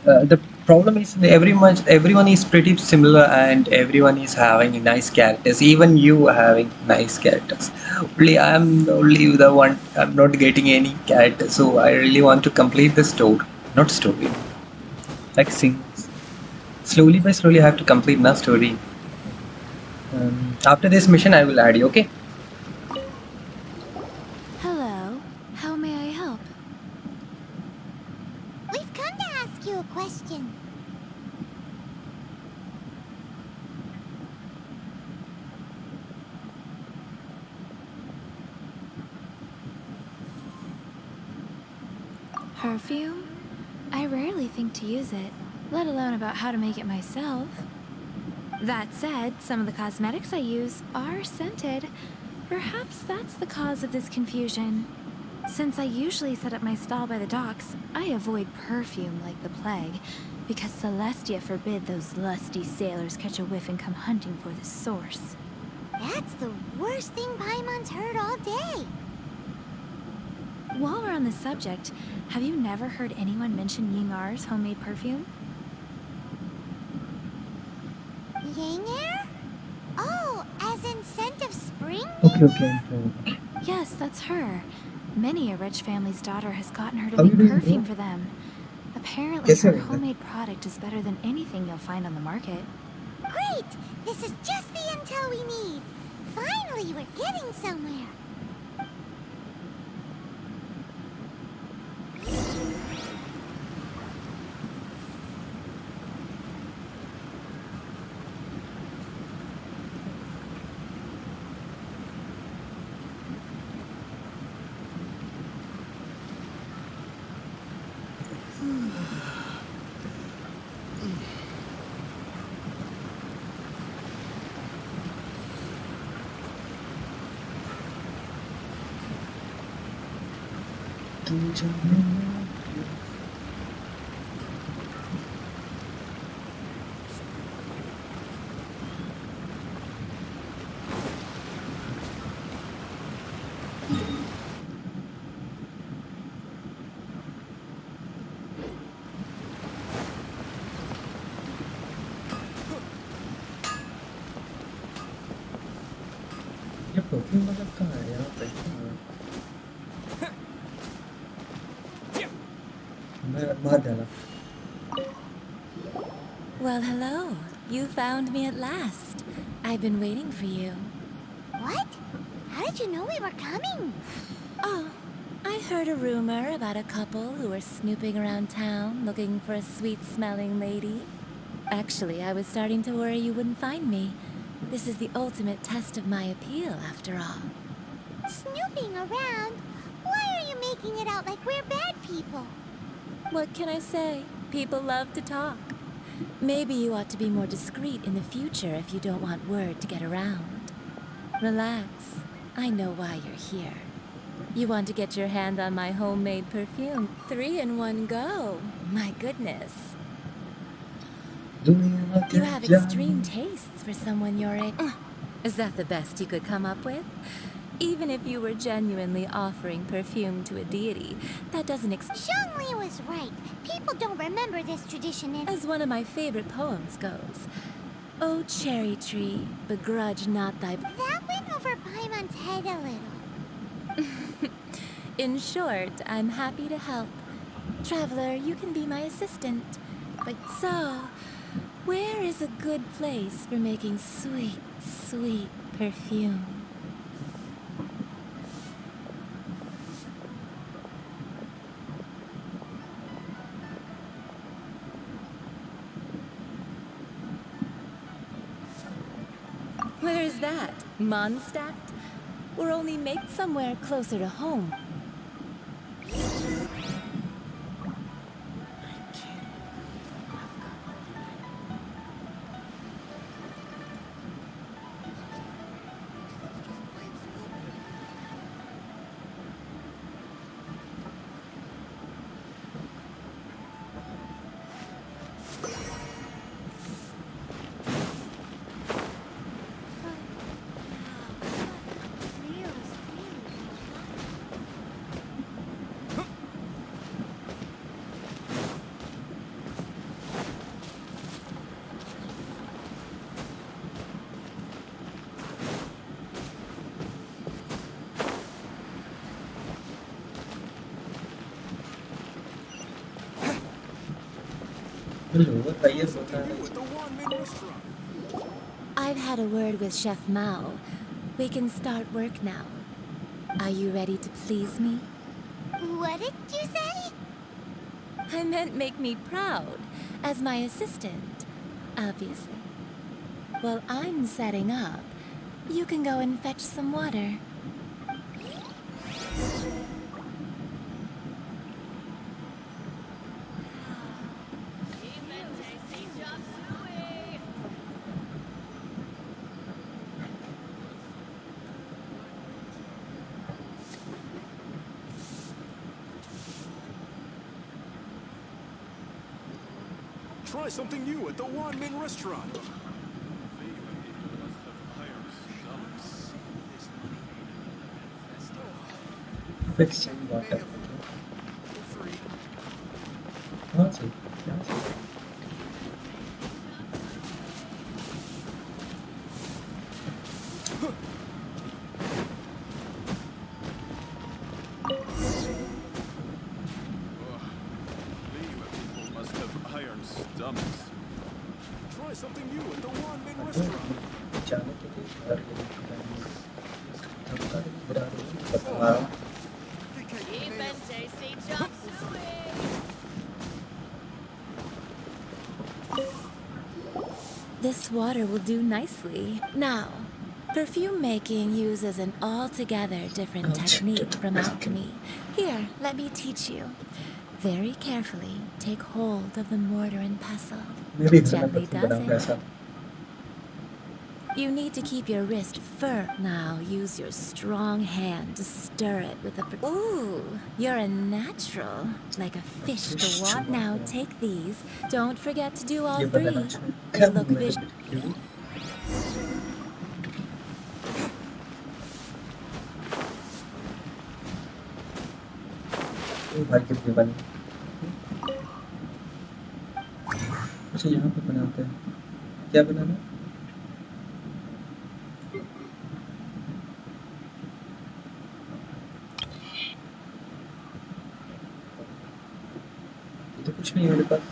The problem is that everyone is pretty similar and everyone is having nice characters. Even you having nice characters. Only the one. I'm not getting any characters, so I really want to complete the story. Not story. Like sings. Slowly by slowly, I have to complete my story. After this mission, I will add you. Okay? Hello. How may I help? We've come to ask you a question. Perfume? I rarely think to use it, let alone about how to make it myself. That said, some of the cosmetics I use are scented. Perhaps that's the cause of this confusion. Since I usually set up my stall by the docks, I avoid perfume like the plague, because Celestia forbid those lusty sailors catch a whiff and come hunting for the source. That's the worst thing Paimon's heard all day. While we're on the subject, have you never heard anyone mention Yingar's homemade perfume? Yanger? Oh, as in scent of spring? Okay. Yes, that's her. Many a rich family's daughter has gotten her to How you make doing, perfume bro? for them. Apparently, Yes, her sir. homemade product is better than anything you'll find on the market. Great! This is just the intel we need. Finally, we're getting somewhere. ये perfume मतलब कहाँ है यहाँ पे? मैं मार डाला. Well, hello. You found me at last. I've been waiting for you. What? How did you know we were coming? Oh, I heard a rumor about a couple who were snooping around town looking for a sweet-smelling lady. Actually, I was starting to worry you wouldn't find me. This is the ultimate test of my appeal, after all. Snooping around? Why are you making it out like we're bad people? What can I say? People love to talk. Maybe you ought to be more discreet in the future if you don't want word to get around. Relax. I know why you're here. You want to get your hand on my homemade perfume. 3 in one go. My goodness. You have extreme tastes for someone your age. Is that the best you could come up with? Even if you were genuinely offering perfume to a deity, that doesn't Zhongli was right. People don't remember this tradition in... As one of my favorite poems goes, "O cherry tree, begrudge not thy..." That went over Paimon's head a little. In short, I'm happy to help. Traveler, you can be my assistant. But so, where is a good place for making sweet, sweet perfume? Where is that? Mondstadt? Or only make somewhere closer to home? I've had a word with Chef Mao. We can start work now. Are you ready to please me? What did you say? I meant make me proud, as my assistant, obviously. While I'm setting up, you can go and fetch some water. Try something new at the Wanmin restaurant. Fixing water. Awesome. Must have iron stomachs. Try something new at the Wanmin restaurant. जाने के लिए बता This water will do nicely. Now, perfume making uses an altogether different technique from alchemy. Here, let me teach you. Very carefully, take hold of the mortar and pestle. Gently does it. You need to keep your wrist firm. Now use your strong hand to stir it with a... Ooh, you're a natural. Like a fish to water. Now take these. Don't forget to do all three. They look visual. भाई कितनी बनी अच्छा यहाँ पे बनाते हैं क्या बनाना तो कुछ नहीं है मेरे पास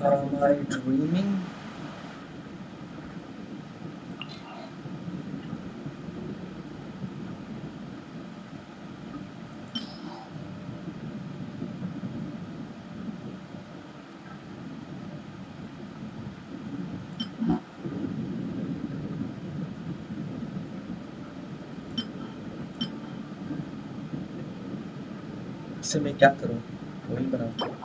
Am I dreaming? इससे मैं क्या करूं वही बनाऊं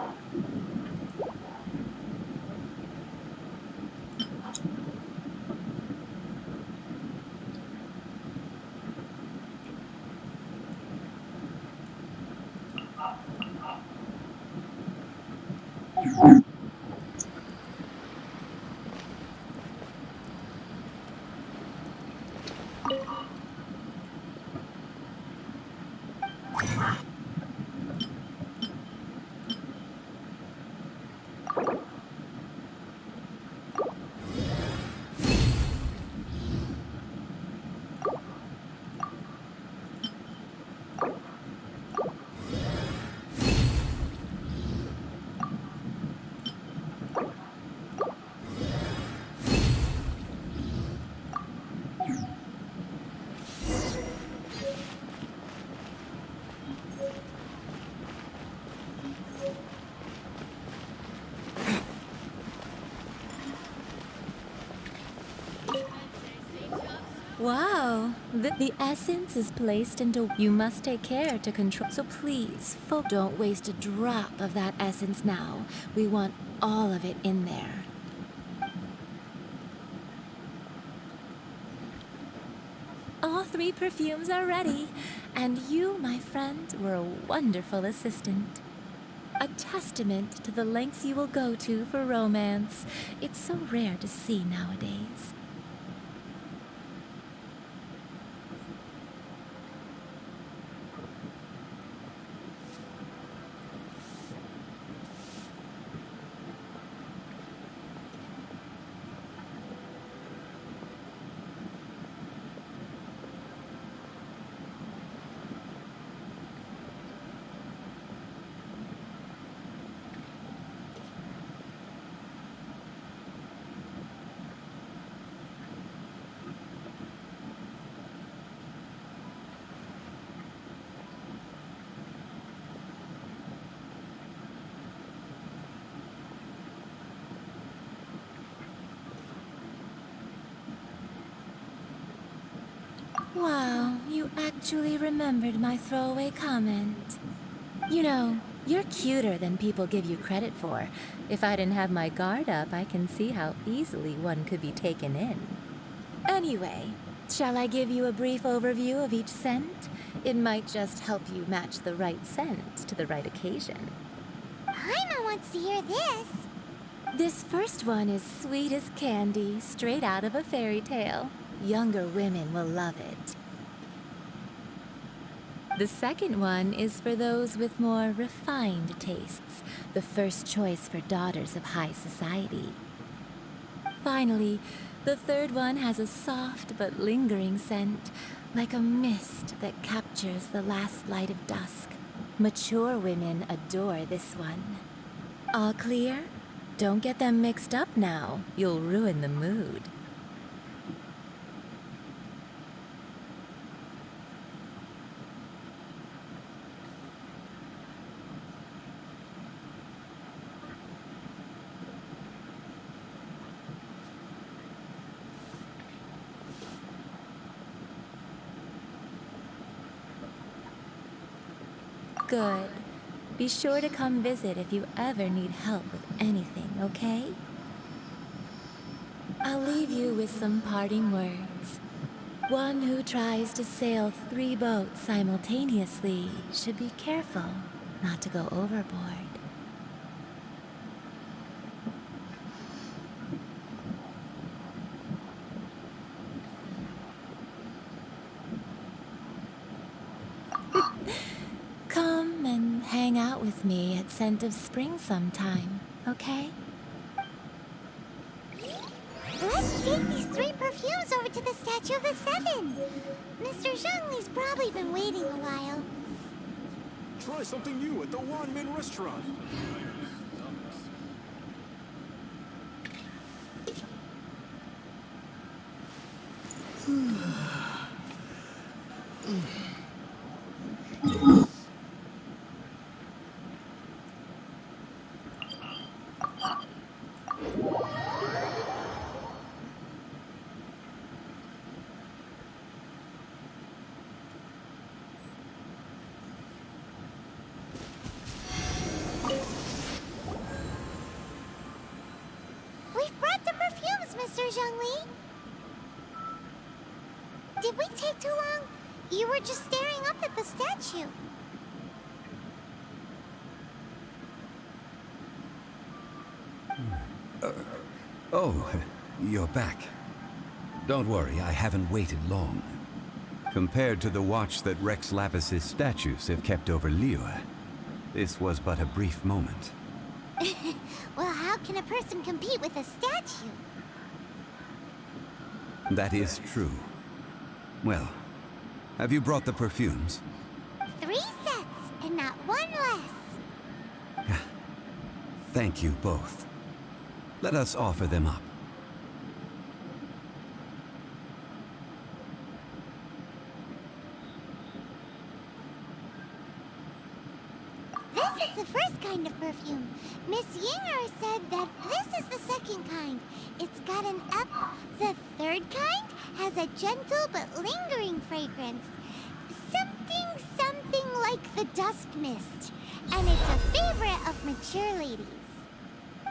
No, the essence is placed into... You must take care to control... So please, don't waste a drop of that essence now. We want all of it in there. All 3 perfumes are ready, and you, my friend, were a wonderful assistant. A testament to the lengths you will go to for romance. It's so rare to see nowadays. Wow, you actually remembered my throwaway comment. You know, you're cuter than people give you credit for. If I didn't have my guard up, I can see how easily one could be taken in. Anyway, shall I give you a brief overview of each scent? It might just help you match the right scent to the right occasion. Paimon wants to hear this. This first one is sweet as candy, straight out of a fairy tale. Younger women will love it. The second one is for those with more refined tastes, the first choice for daughters of high society. Finally, the third one has a soft but lingering scent, like a mist that captures the last light of dusk. Mature women adore this one. All clear? Don't get them mixed up now. You'll ruin the mood. Good. Be sure to come visit if you ever need help with anything, okay? I'll leave you with some parting words. One who tries to sail 3 boats simultaneously should be careful not to go overboard. Come and hang out with me at Scent of Spring sometime, okay? Let's take these 3 perfumes over to the Statue of the Seven. Mr. Zhongli's probably been waiting a while. Try something new at the Wanmin restaurant. We've brought the perfumes, Mr. Zhongli. Did we take too long? You were just staring up at the statue. Oh, you're back. Don't worry, I haven't waited long. Compared to the watch that Rex Lapis's statues have kept over Liyue, this was but a brief moment. Well, how can a person compete with a statue? That is true. Well, have you brought the perfumes? 3 sets, and not 1 less. Thank you both. Let us offer them up. This is the first kind of perfume. Miss Yinger said that this is the second kind. It's got an up. The third kind has a gentle but lingering fragrance. Something like the dusk mist. And it's a favorite of mature ladies.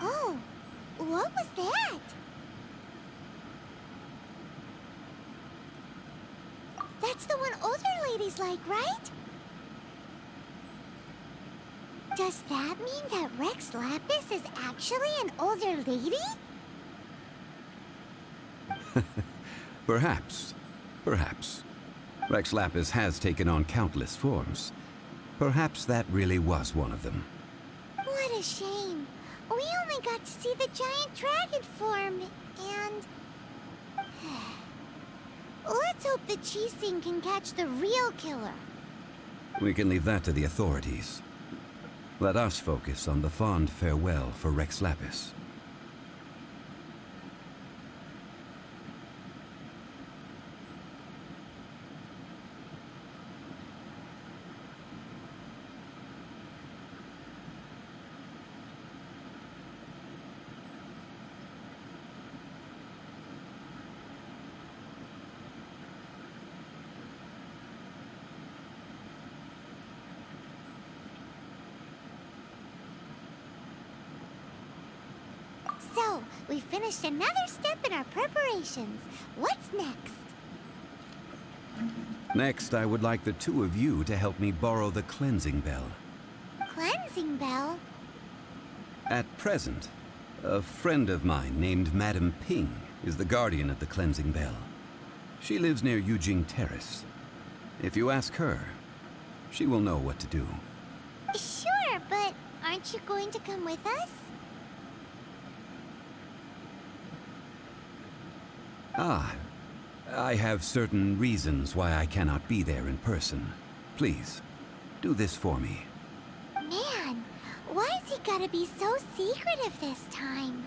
Oh, what was that? That's the one older ladies like, right? Does that mean that Rex Lapis is actually an older lady? Perhaps. Perhaps. Rex Lapis has taken on countless forms. Perhaps that really was one of them. What a shame. We only got to see the giant dragon form, and... Let's hope the Cheesing can catch the real killer. We can leave that to the authorities. Let us focus on the fond farewell for Rex Lapis. So, we finished another step in our preparations. What's next? Next, I would like the two of you to help me borrow the cleansing bell. Cleansing bell? At present, a friend of mine named Madame Ping is the guardian of the cleansing bell. She lives near Yujing Terrace. If you ask her, she will know what to do. Sure, but aren't you going to come with us? Ah, I have certain reasons why I cannot be there in person. Please, do this for me. Man, why's he gotta be so secretive this time?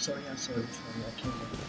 Sorry, I can't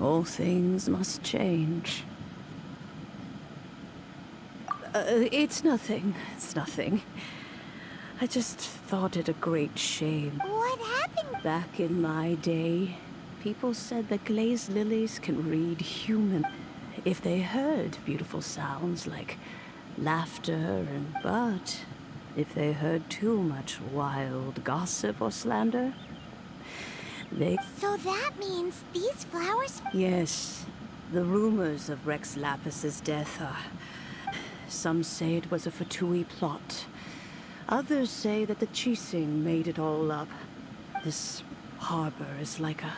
All things must change. It's nothing. It's nothing. I just thought it a great shame. What happened? Back in my day, people said that glazed lilies can read human. If they heard beautiful sounds like laughter but if they heard too much wild gossip or slander, they... So that means these flowers... Yes, the rumors of Rex Lapis's death are... Some say it was a Fatui plot. Others say that the Chising made it all up. This harbor is like a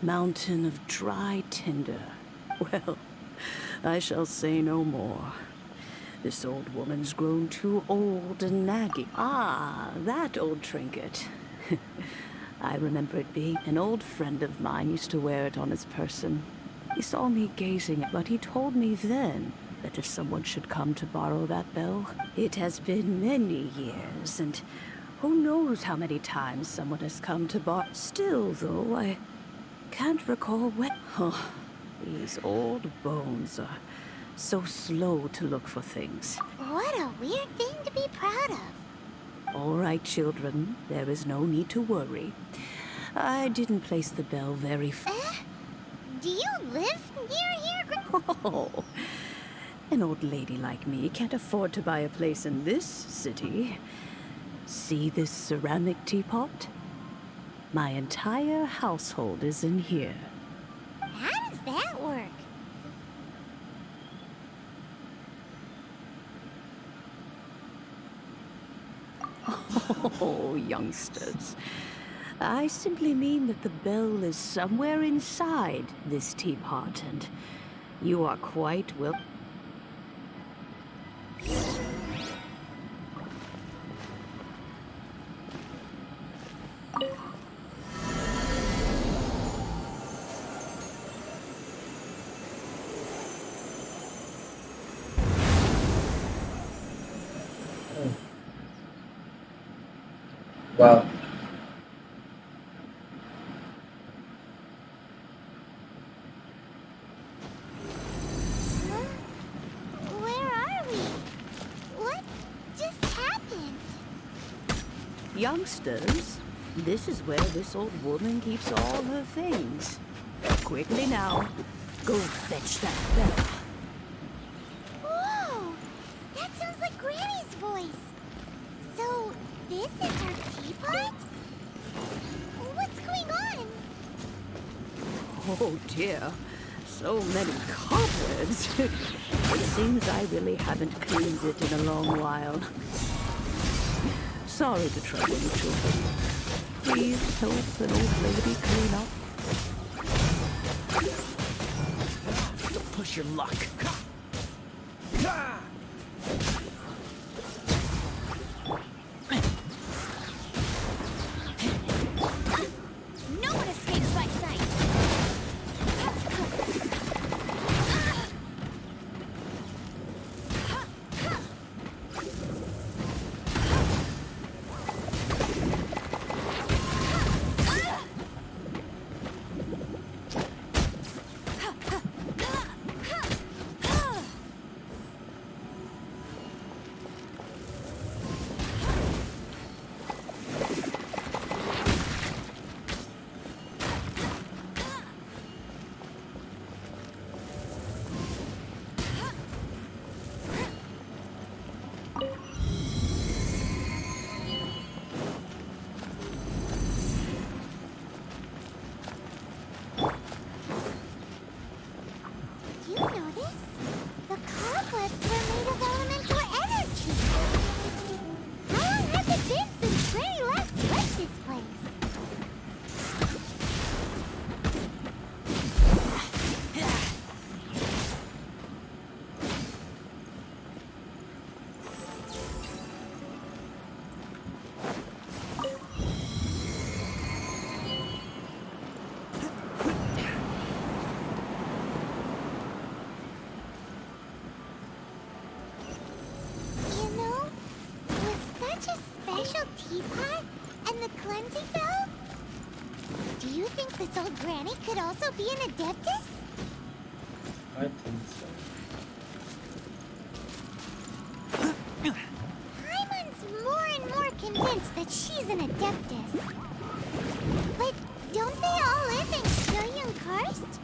mountain of dry tinder. Well, I shall say no more. This old woman's grown too old and naggy. Ah, that old trinket. I remember it being an old friend of mine used to wear it on his person. He saw me gazing, but he told me then that if someone should come to borrow that bell, it has been many years, and who knows how many times someone has come to borrow. Still, though, I can't recall when. Oh, these old bones are so slow to look for things. What a weird thing to be proud of. All right, children, there is no need to worry. I didn't place the bell very Do you live near here? Oh, an old lady like me can't afford to buy a place in this city. See this ceramic teapot? My entire household is in here. How does that work? Oh, youngsters. I simply mean that the bell is somewhere inside this teapot, and you are quite well... Wow. Where are we? What just happened? Youngsters, this is where this old woman keeps all her things. Quickly now, go fetch that bell. Whoa! That sounds like Granny's voice. So, this is her teapot? What's going on? Oh dear, so many cobwebs. It seems I really haven't cleaned it in a long while. Sorry to trouble you children. Please help an old lady clean up. Don't push your luck. No one escapes my sight. Do you think this old granny could also be an adeptus? I think so. Paimon's more and more convinced that she's an adeptus. But don't they all live in Kyrian Karst?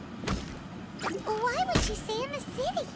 Why would she stay in the city?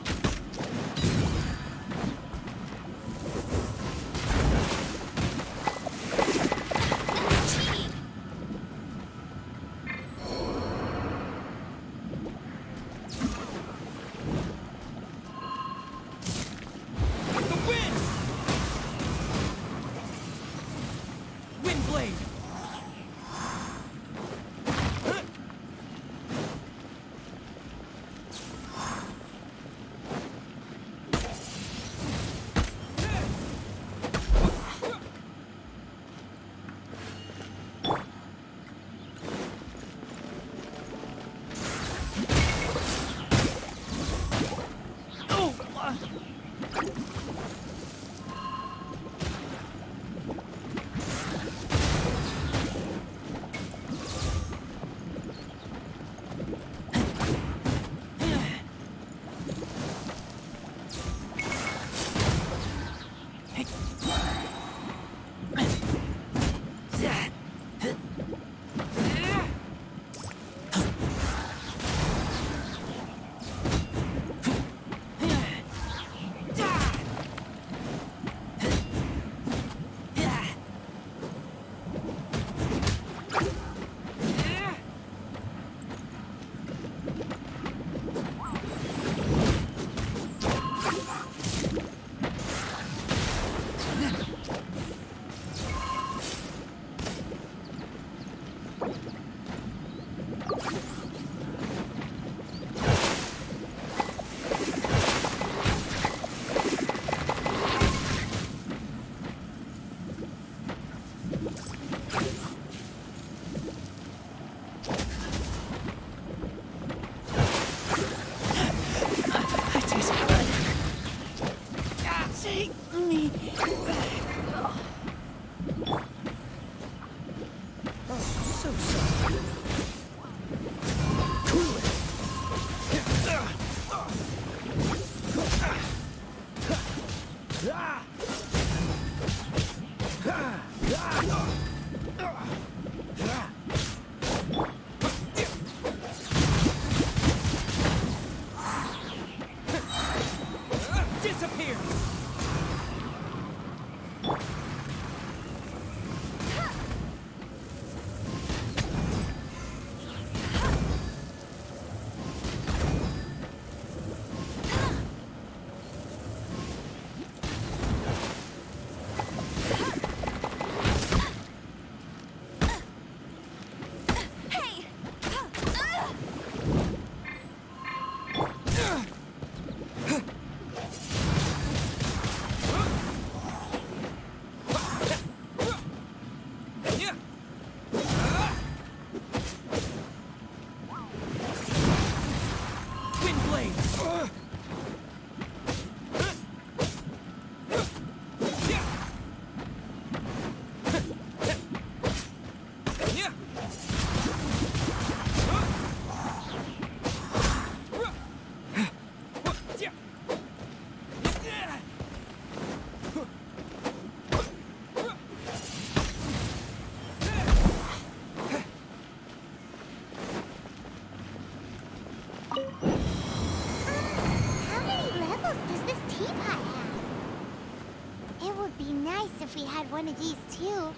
If we had one of these too.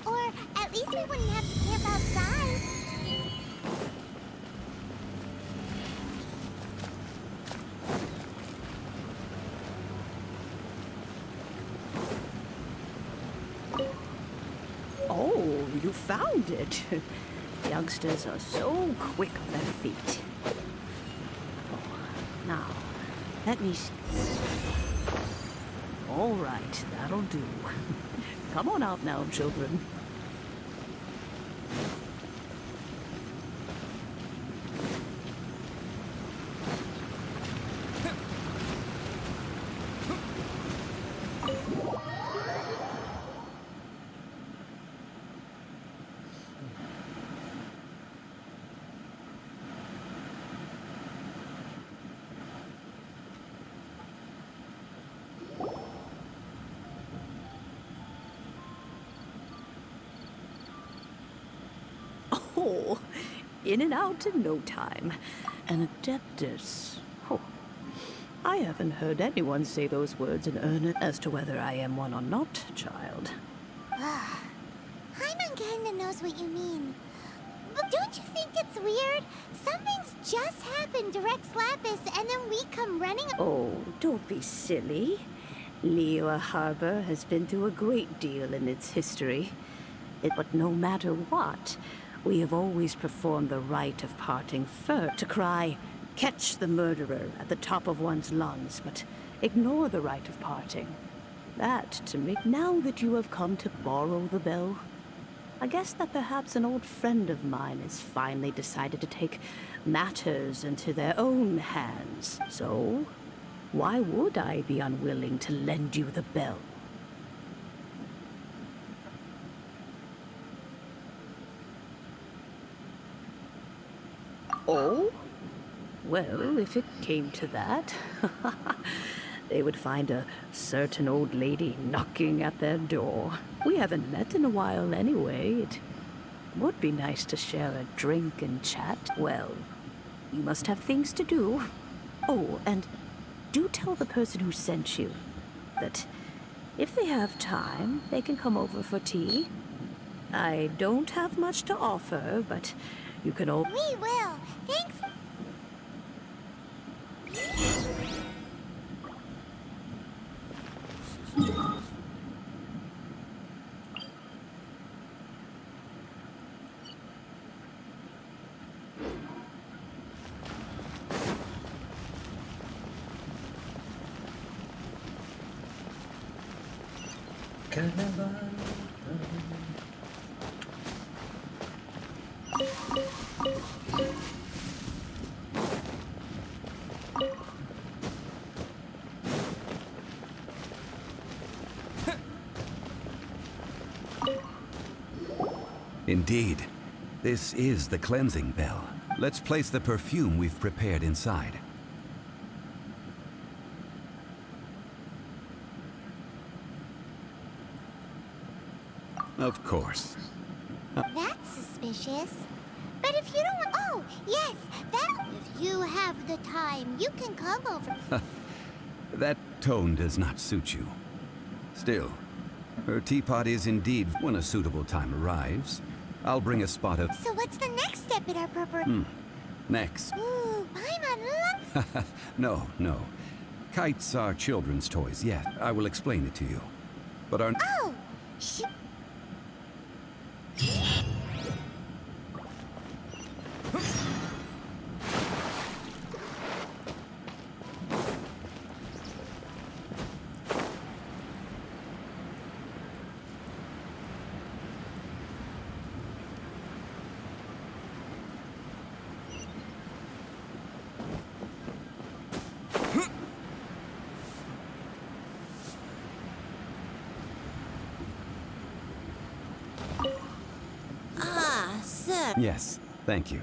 Or at least we wouldn't have to camp outside. Oh, you found it. Youngsters are so quick on their feet. Oh, now, let me see. All right, that'll do. Come on out now, children. Oh, in and out in no time. An adeptus. Oh, I haven't heard anyone say those words in earnest. As to whether I am one or not, child. Paimon kinda knows what you mean. But don't you think it's weird? Something's just happened to Rex Lapis and then we come running. Oh, don't be silly. Liyue Harbor has been through a great deal in its history. But no matter what, we have always performed the rite of parting first. To cry, "Catch the murderer," at the top of one's lungs, but ignore the rite of parting. That, to me, now that you have come to borrow the bell, I guess that perhaps an old friend of mine has finally decided to take matters into their own hands. So, why would I be unwilling to lend you the bell? Oh? Well, if it came to that, they would find a certain old lady knocking at their door. We haven't met in a while anyway. It would be nice to share a drink and chat. Well, you must have things to do. Oh, and do tell the person who sent you that if they have time, they can come over for tea. I don't have much to offer, but you can all... We will. Thanks. Indeed. This is the cleansing bell. Let's place the perfume we've prepared inside. Of course. That's suspicious. But if you don't... Oh, yes, that... If you have the time, you can come over. That tone does not suit you. Still, her teapot is indeed when a suitable time arrives. I'll bring a spot of... So what's the next step in our preparation? Next. Ooh, Paimon, look! No. Kites are children's toys, yes. I will explain it to you. But our... Oh! Yes, thank you.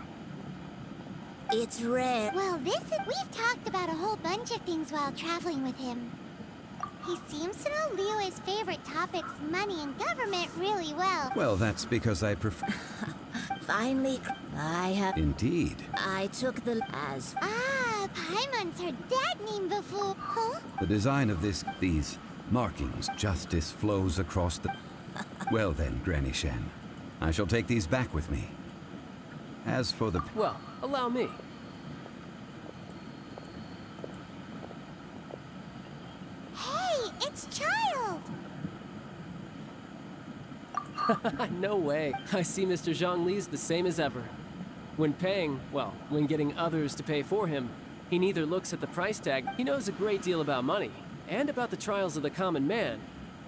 It's rare. Well, we've talked about a whole bunch of things while traveling with him. He seems to know Liyue's favorite topics, money and government, really well. Well, that's because I prefer... Finally, I have... Indeed. I took the... as... Ah, Paimon's heard that name before. Huh? The design of these markings, justice flows across the... Well then, Granny Shen, I shall take these back with me. As for the... Well, allow me. Hey, it's Child! No way. I see Mr. Zhongli's the same as ever. When paying, well, when getting others to pay for him, he neither looks at the price tag, he knows a great deal about money, and about the trials of the common man.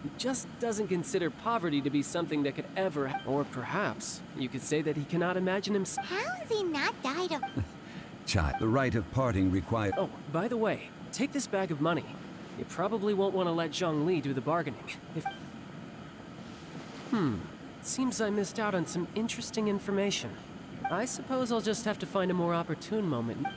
He just doesn't consider poverty to be something that could ever... Or perhaps, you could say that he cannot imagine himself... How has he not died of... Child, the rite of parting requires... Oh, by the way, take this bag of money. You probably won't want to let Zhongli do the bargaining. If... Seems I missed out on some interesting information. I suppose I'll just have to find a more opportune moment.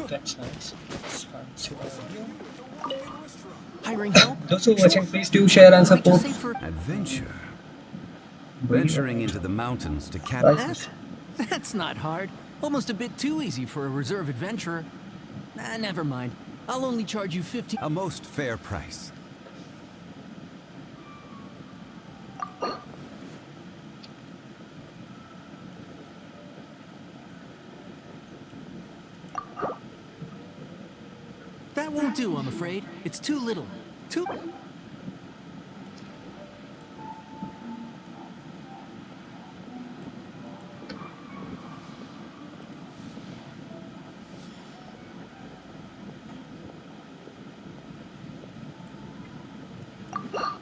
That's nice. It's fun. So, Hiring help? those who are watching, please do share and Like just support. say for Adventure. Bring Venturing it. into the mountains to catch... Prices. That's not hard. Almost a bit too easy for a reserve adventurer. Never mind. I'll only charge you 50. A most fair price. That won't do, I'm afraid. It's too little. Too...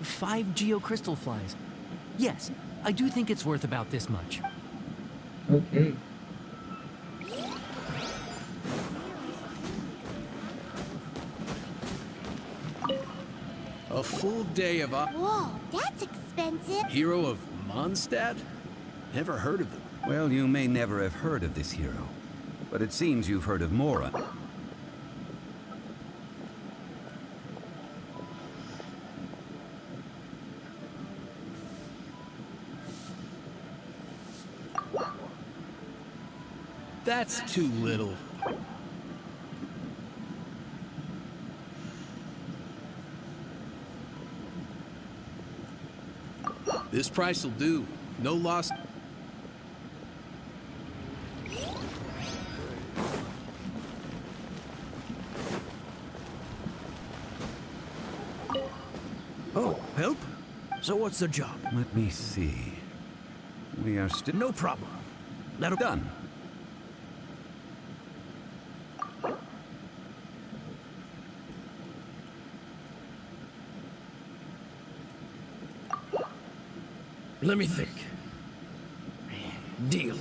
Five geocrystal flies. Yes, I do think it's worth about this much. Okay. A full day of Whoa, that's expensive. Hero of Mondstadt? Never heard of them. Well, you may never have heard of this hero, but it seems you've heard of Mora. That's too little. This price will do. No loss. Oh, help? So what's the job? Let me see. We are still... No problem. That'll... Done. Let me think. Deal.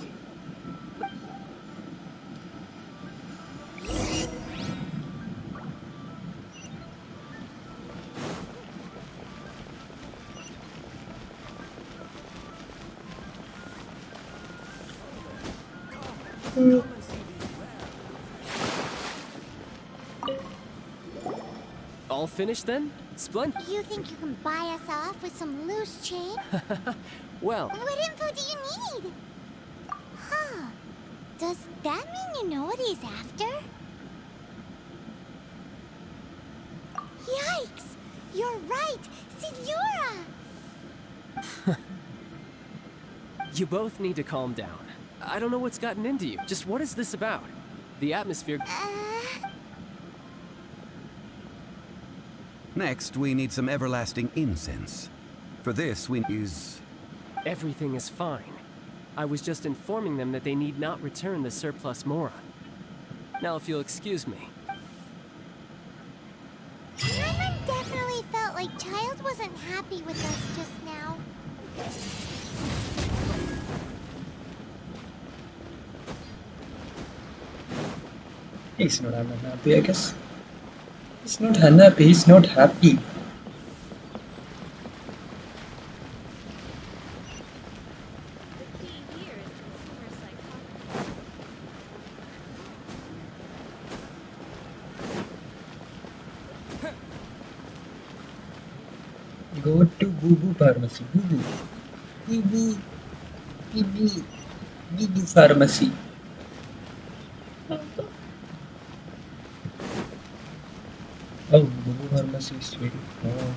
All finished then? Splendid. You think you can buy us off with some loose change? Well, What info do you need? Huh. Does that mean you know what he's after? Yikes! You're right! Signora! you both need to calm down. I don't know what's gotten into you. Just what is this about? The atmosphere... Next, we need some everlasting incense. For this, we use... Everything is fine. I was just informing them that they need not return the surplus Mora. Now, if you'll excuse me. Paimon definitely felt like Child wasn't happy with us just now. He's not unhappy, I guess. He's not unhappy, he's not happy. Go to Boo Boo Pharmacy. Boo Boo. Boo Boo. Boo Boo. Boo Boo Pharmacy. Oh, Boo Boo Pharmacy is very far.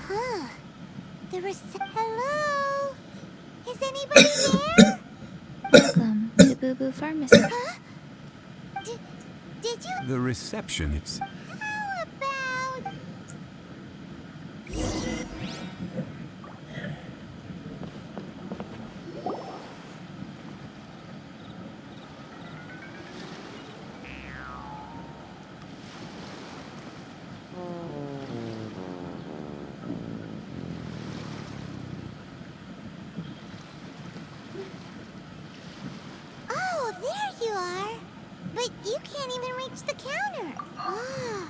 Huh. There was... Hello? Is anybody there? Welcome to Boo Boo Pharmacy. Huh? Did you... The reception, it's... How about... Oh, there you are. But you can't even reach the counter. Ah.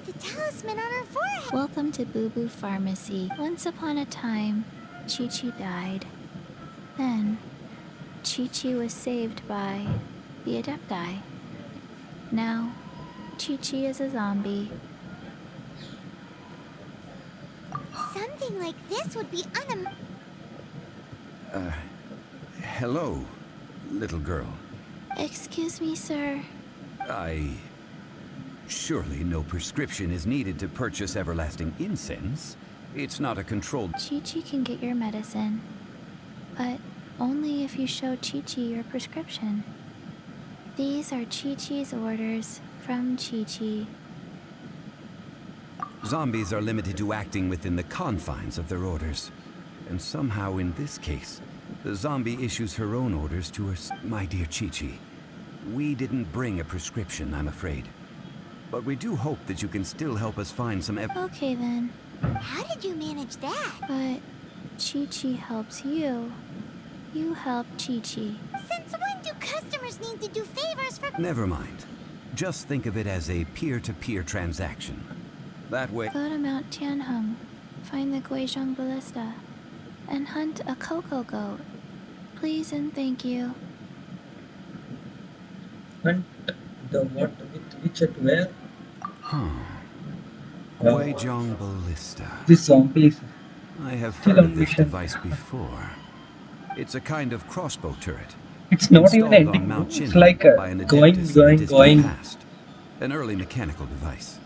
with the talisman on her forehead. Welcome to Boo Boo Pharmacy. Once upon a time, Chi-Chi died. Then, Chi-Chi was saved by the Adepti. Now, Chi-Chi is a zombie. Something like this would be Hello, little girl. Excuse me, sir. Surely no prescription is needed to purchase everlasting incense. It's not a controlled... Chi-Chi can get your medicine, but only if you show Chi-Chi your prescription. These are Chi-Chi's orders from Chi-Chi. Zombies are limited to acting within the confines of their orders. And somehow in this case, the zombie issues her own orders to her... My dear Chi-Chi, we didn't bring a prescription, I'm afraid. But we do hope that you can still help us find some Okay then. How did you manage that? But Chi-Chi helps you. You help Chi-Chi. Since when do customers need to do favors for... Never mind. Just think of it as a peer-to-peer transaction. That way... Go to Mount Tianheng, find the Guizhong Ballista, and hunt a cocoa goat. Please and thank you. Hunt the what? With which at where? Guizhong Ballista. This zombies. I have Still heard on of this mission. device before. It's a kind of crossbow turret. It's not even installed on ending. Mount It's Chinham like by an adeptus in the distant past. An early mechanical device.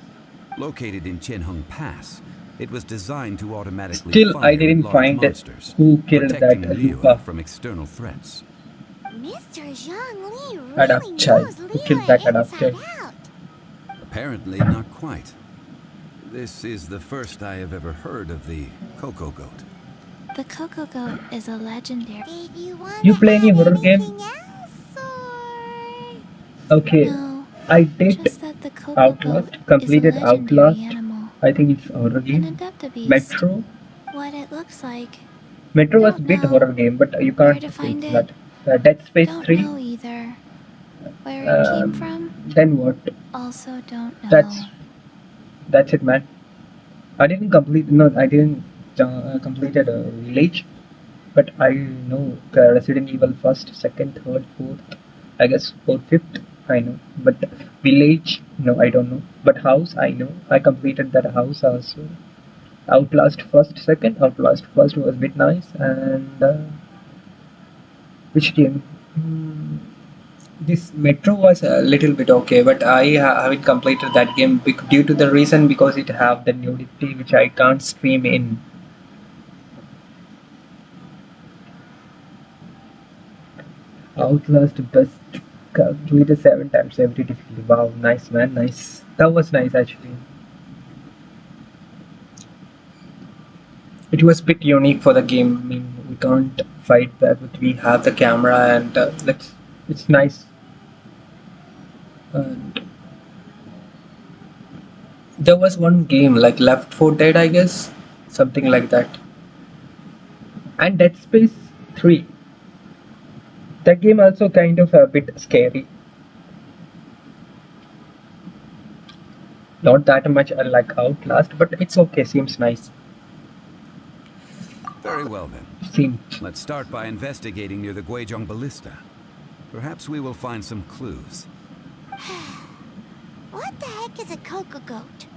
Located in Chenhung Pass, it was designed to automatically Still, fire I didn't large find monsters, who killed that protecting Liu Lupa. from external threats. Mr. Zhang Li really Adaptai. knows Who Liu killed that inside Adaptai? out. Apparently not quite. This is the first I have ever heard of the Cocoa Goat. The cocoa goat is a legendary. Did you want You to play any add horror game? anything else, or... Okay, No, I did just that the cocoa Outlast, goat completed is a legendary Outlast. animal. I think it's a horror An game. adeptabeast. Metro. What it looks like. Metro was a Don't bit know. horror game, but you Where can't to say find it's it? not. Dead Space Don't 3. know either. Where it came from? Then what? Also don't know. That's it, man. I didn't complete. No, I didn't completed a village, but I know the Resident Evil 1st, 2nd, 3rd, 4th. I guess 4th, 5th. I know, but village, no, I don't know. But house, I know. I completed that house also. Outlast 1st, 2nd. Outlast 1st was a bit nice, and which game? This Metro was a little bit okay, but I haven't completed that game due to the reason because it have the nudity which I can't stream in. Outlast best completed 7 times every difficulty. Wow, nice man, nice. That was nice actually. It was a bit unique for the game. I mean, we can't fight back, but we have the camera and it's nice. And there was one game like Left 4 Dead, I guess, something like that, and Dead Space 3. That game also kind of a bit scary. Not that much like Outlast, but it's okay. Seems nice. Very well then. Let's start by investigating near the Guizhong Ballista. Perhaps we will find some clues. What the heck is a cocoa goat?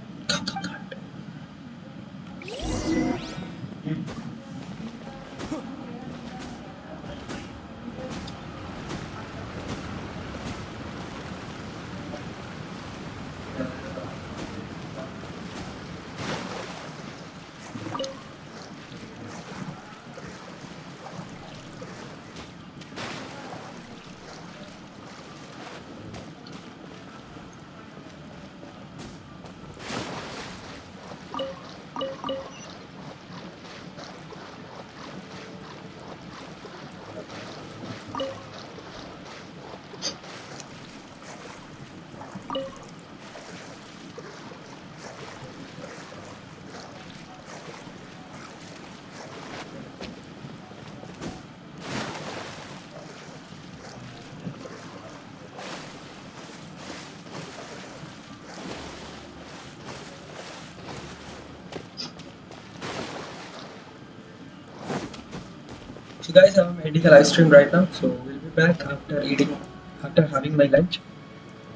So guys, I'm ending a live stream right now. So we'll be back after having my lunch.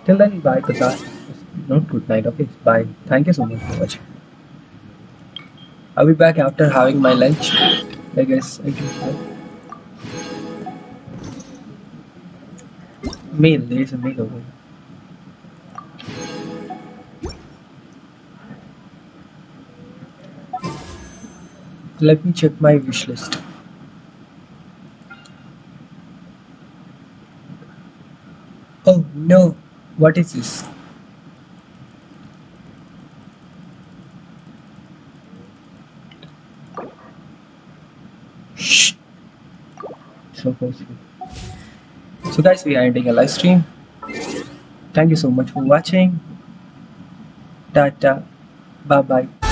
Till then, bye. Good night. Not good night. Okay, bye. Thank you so much for watching. I'll be back after having my lunch. I guess I can. Mail. There is a mail over here. Let me check my wish list. Oh no, what is this? Shh. So close. So guys, we are ending a live stream. Thank you so much for watching. Tata. Bye bye.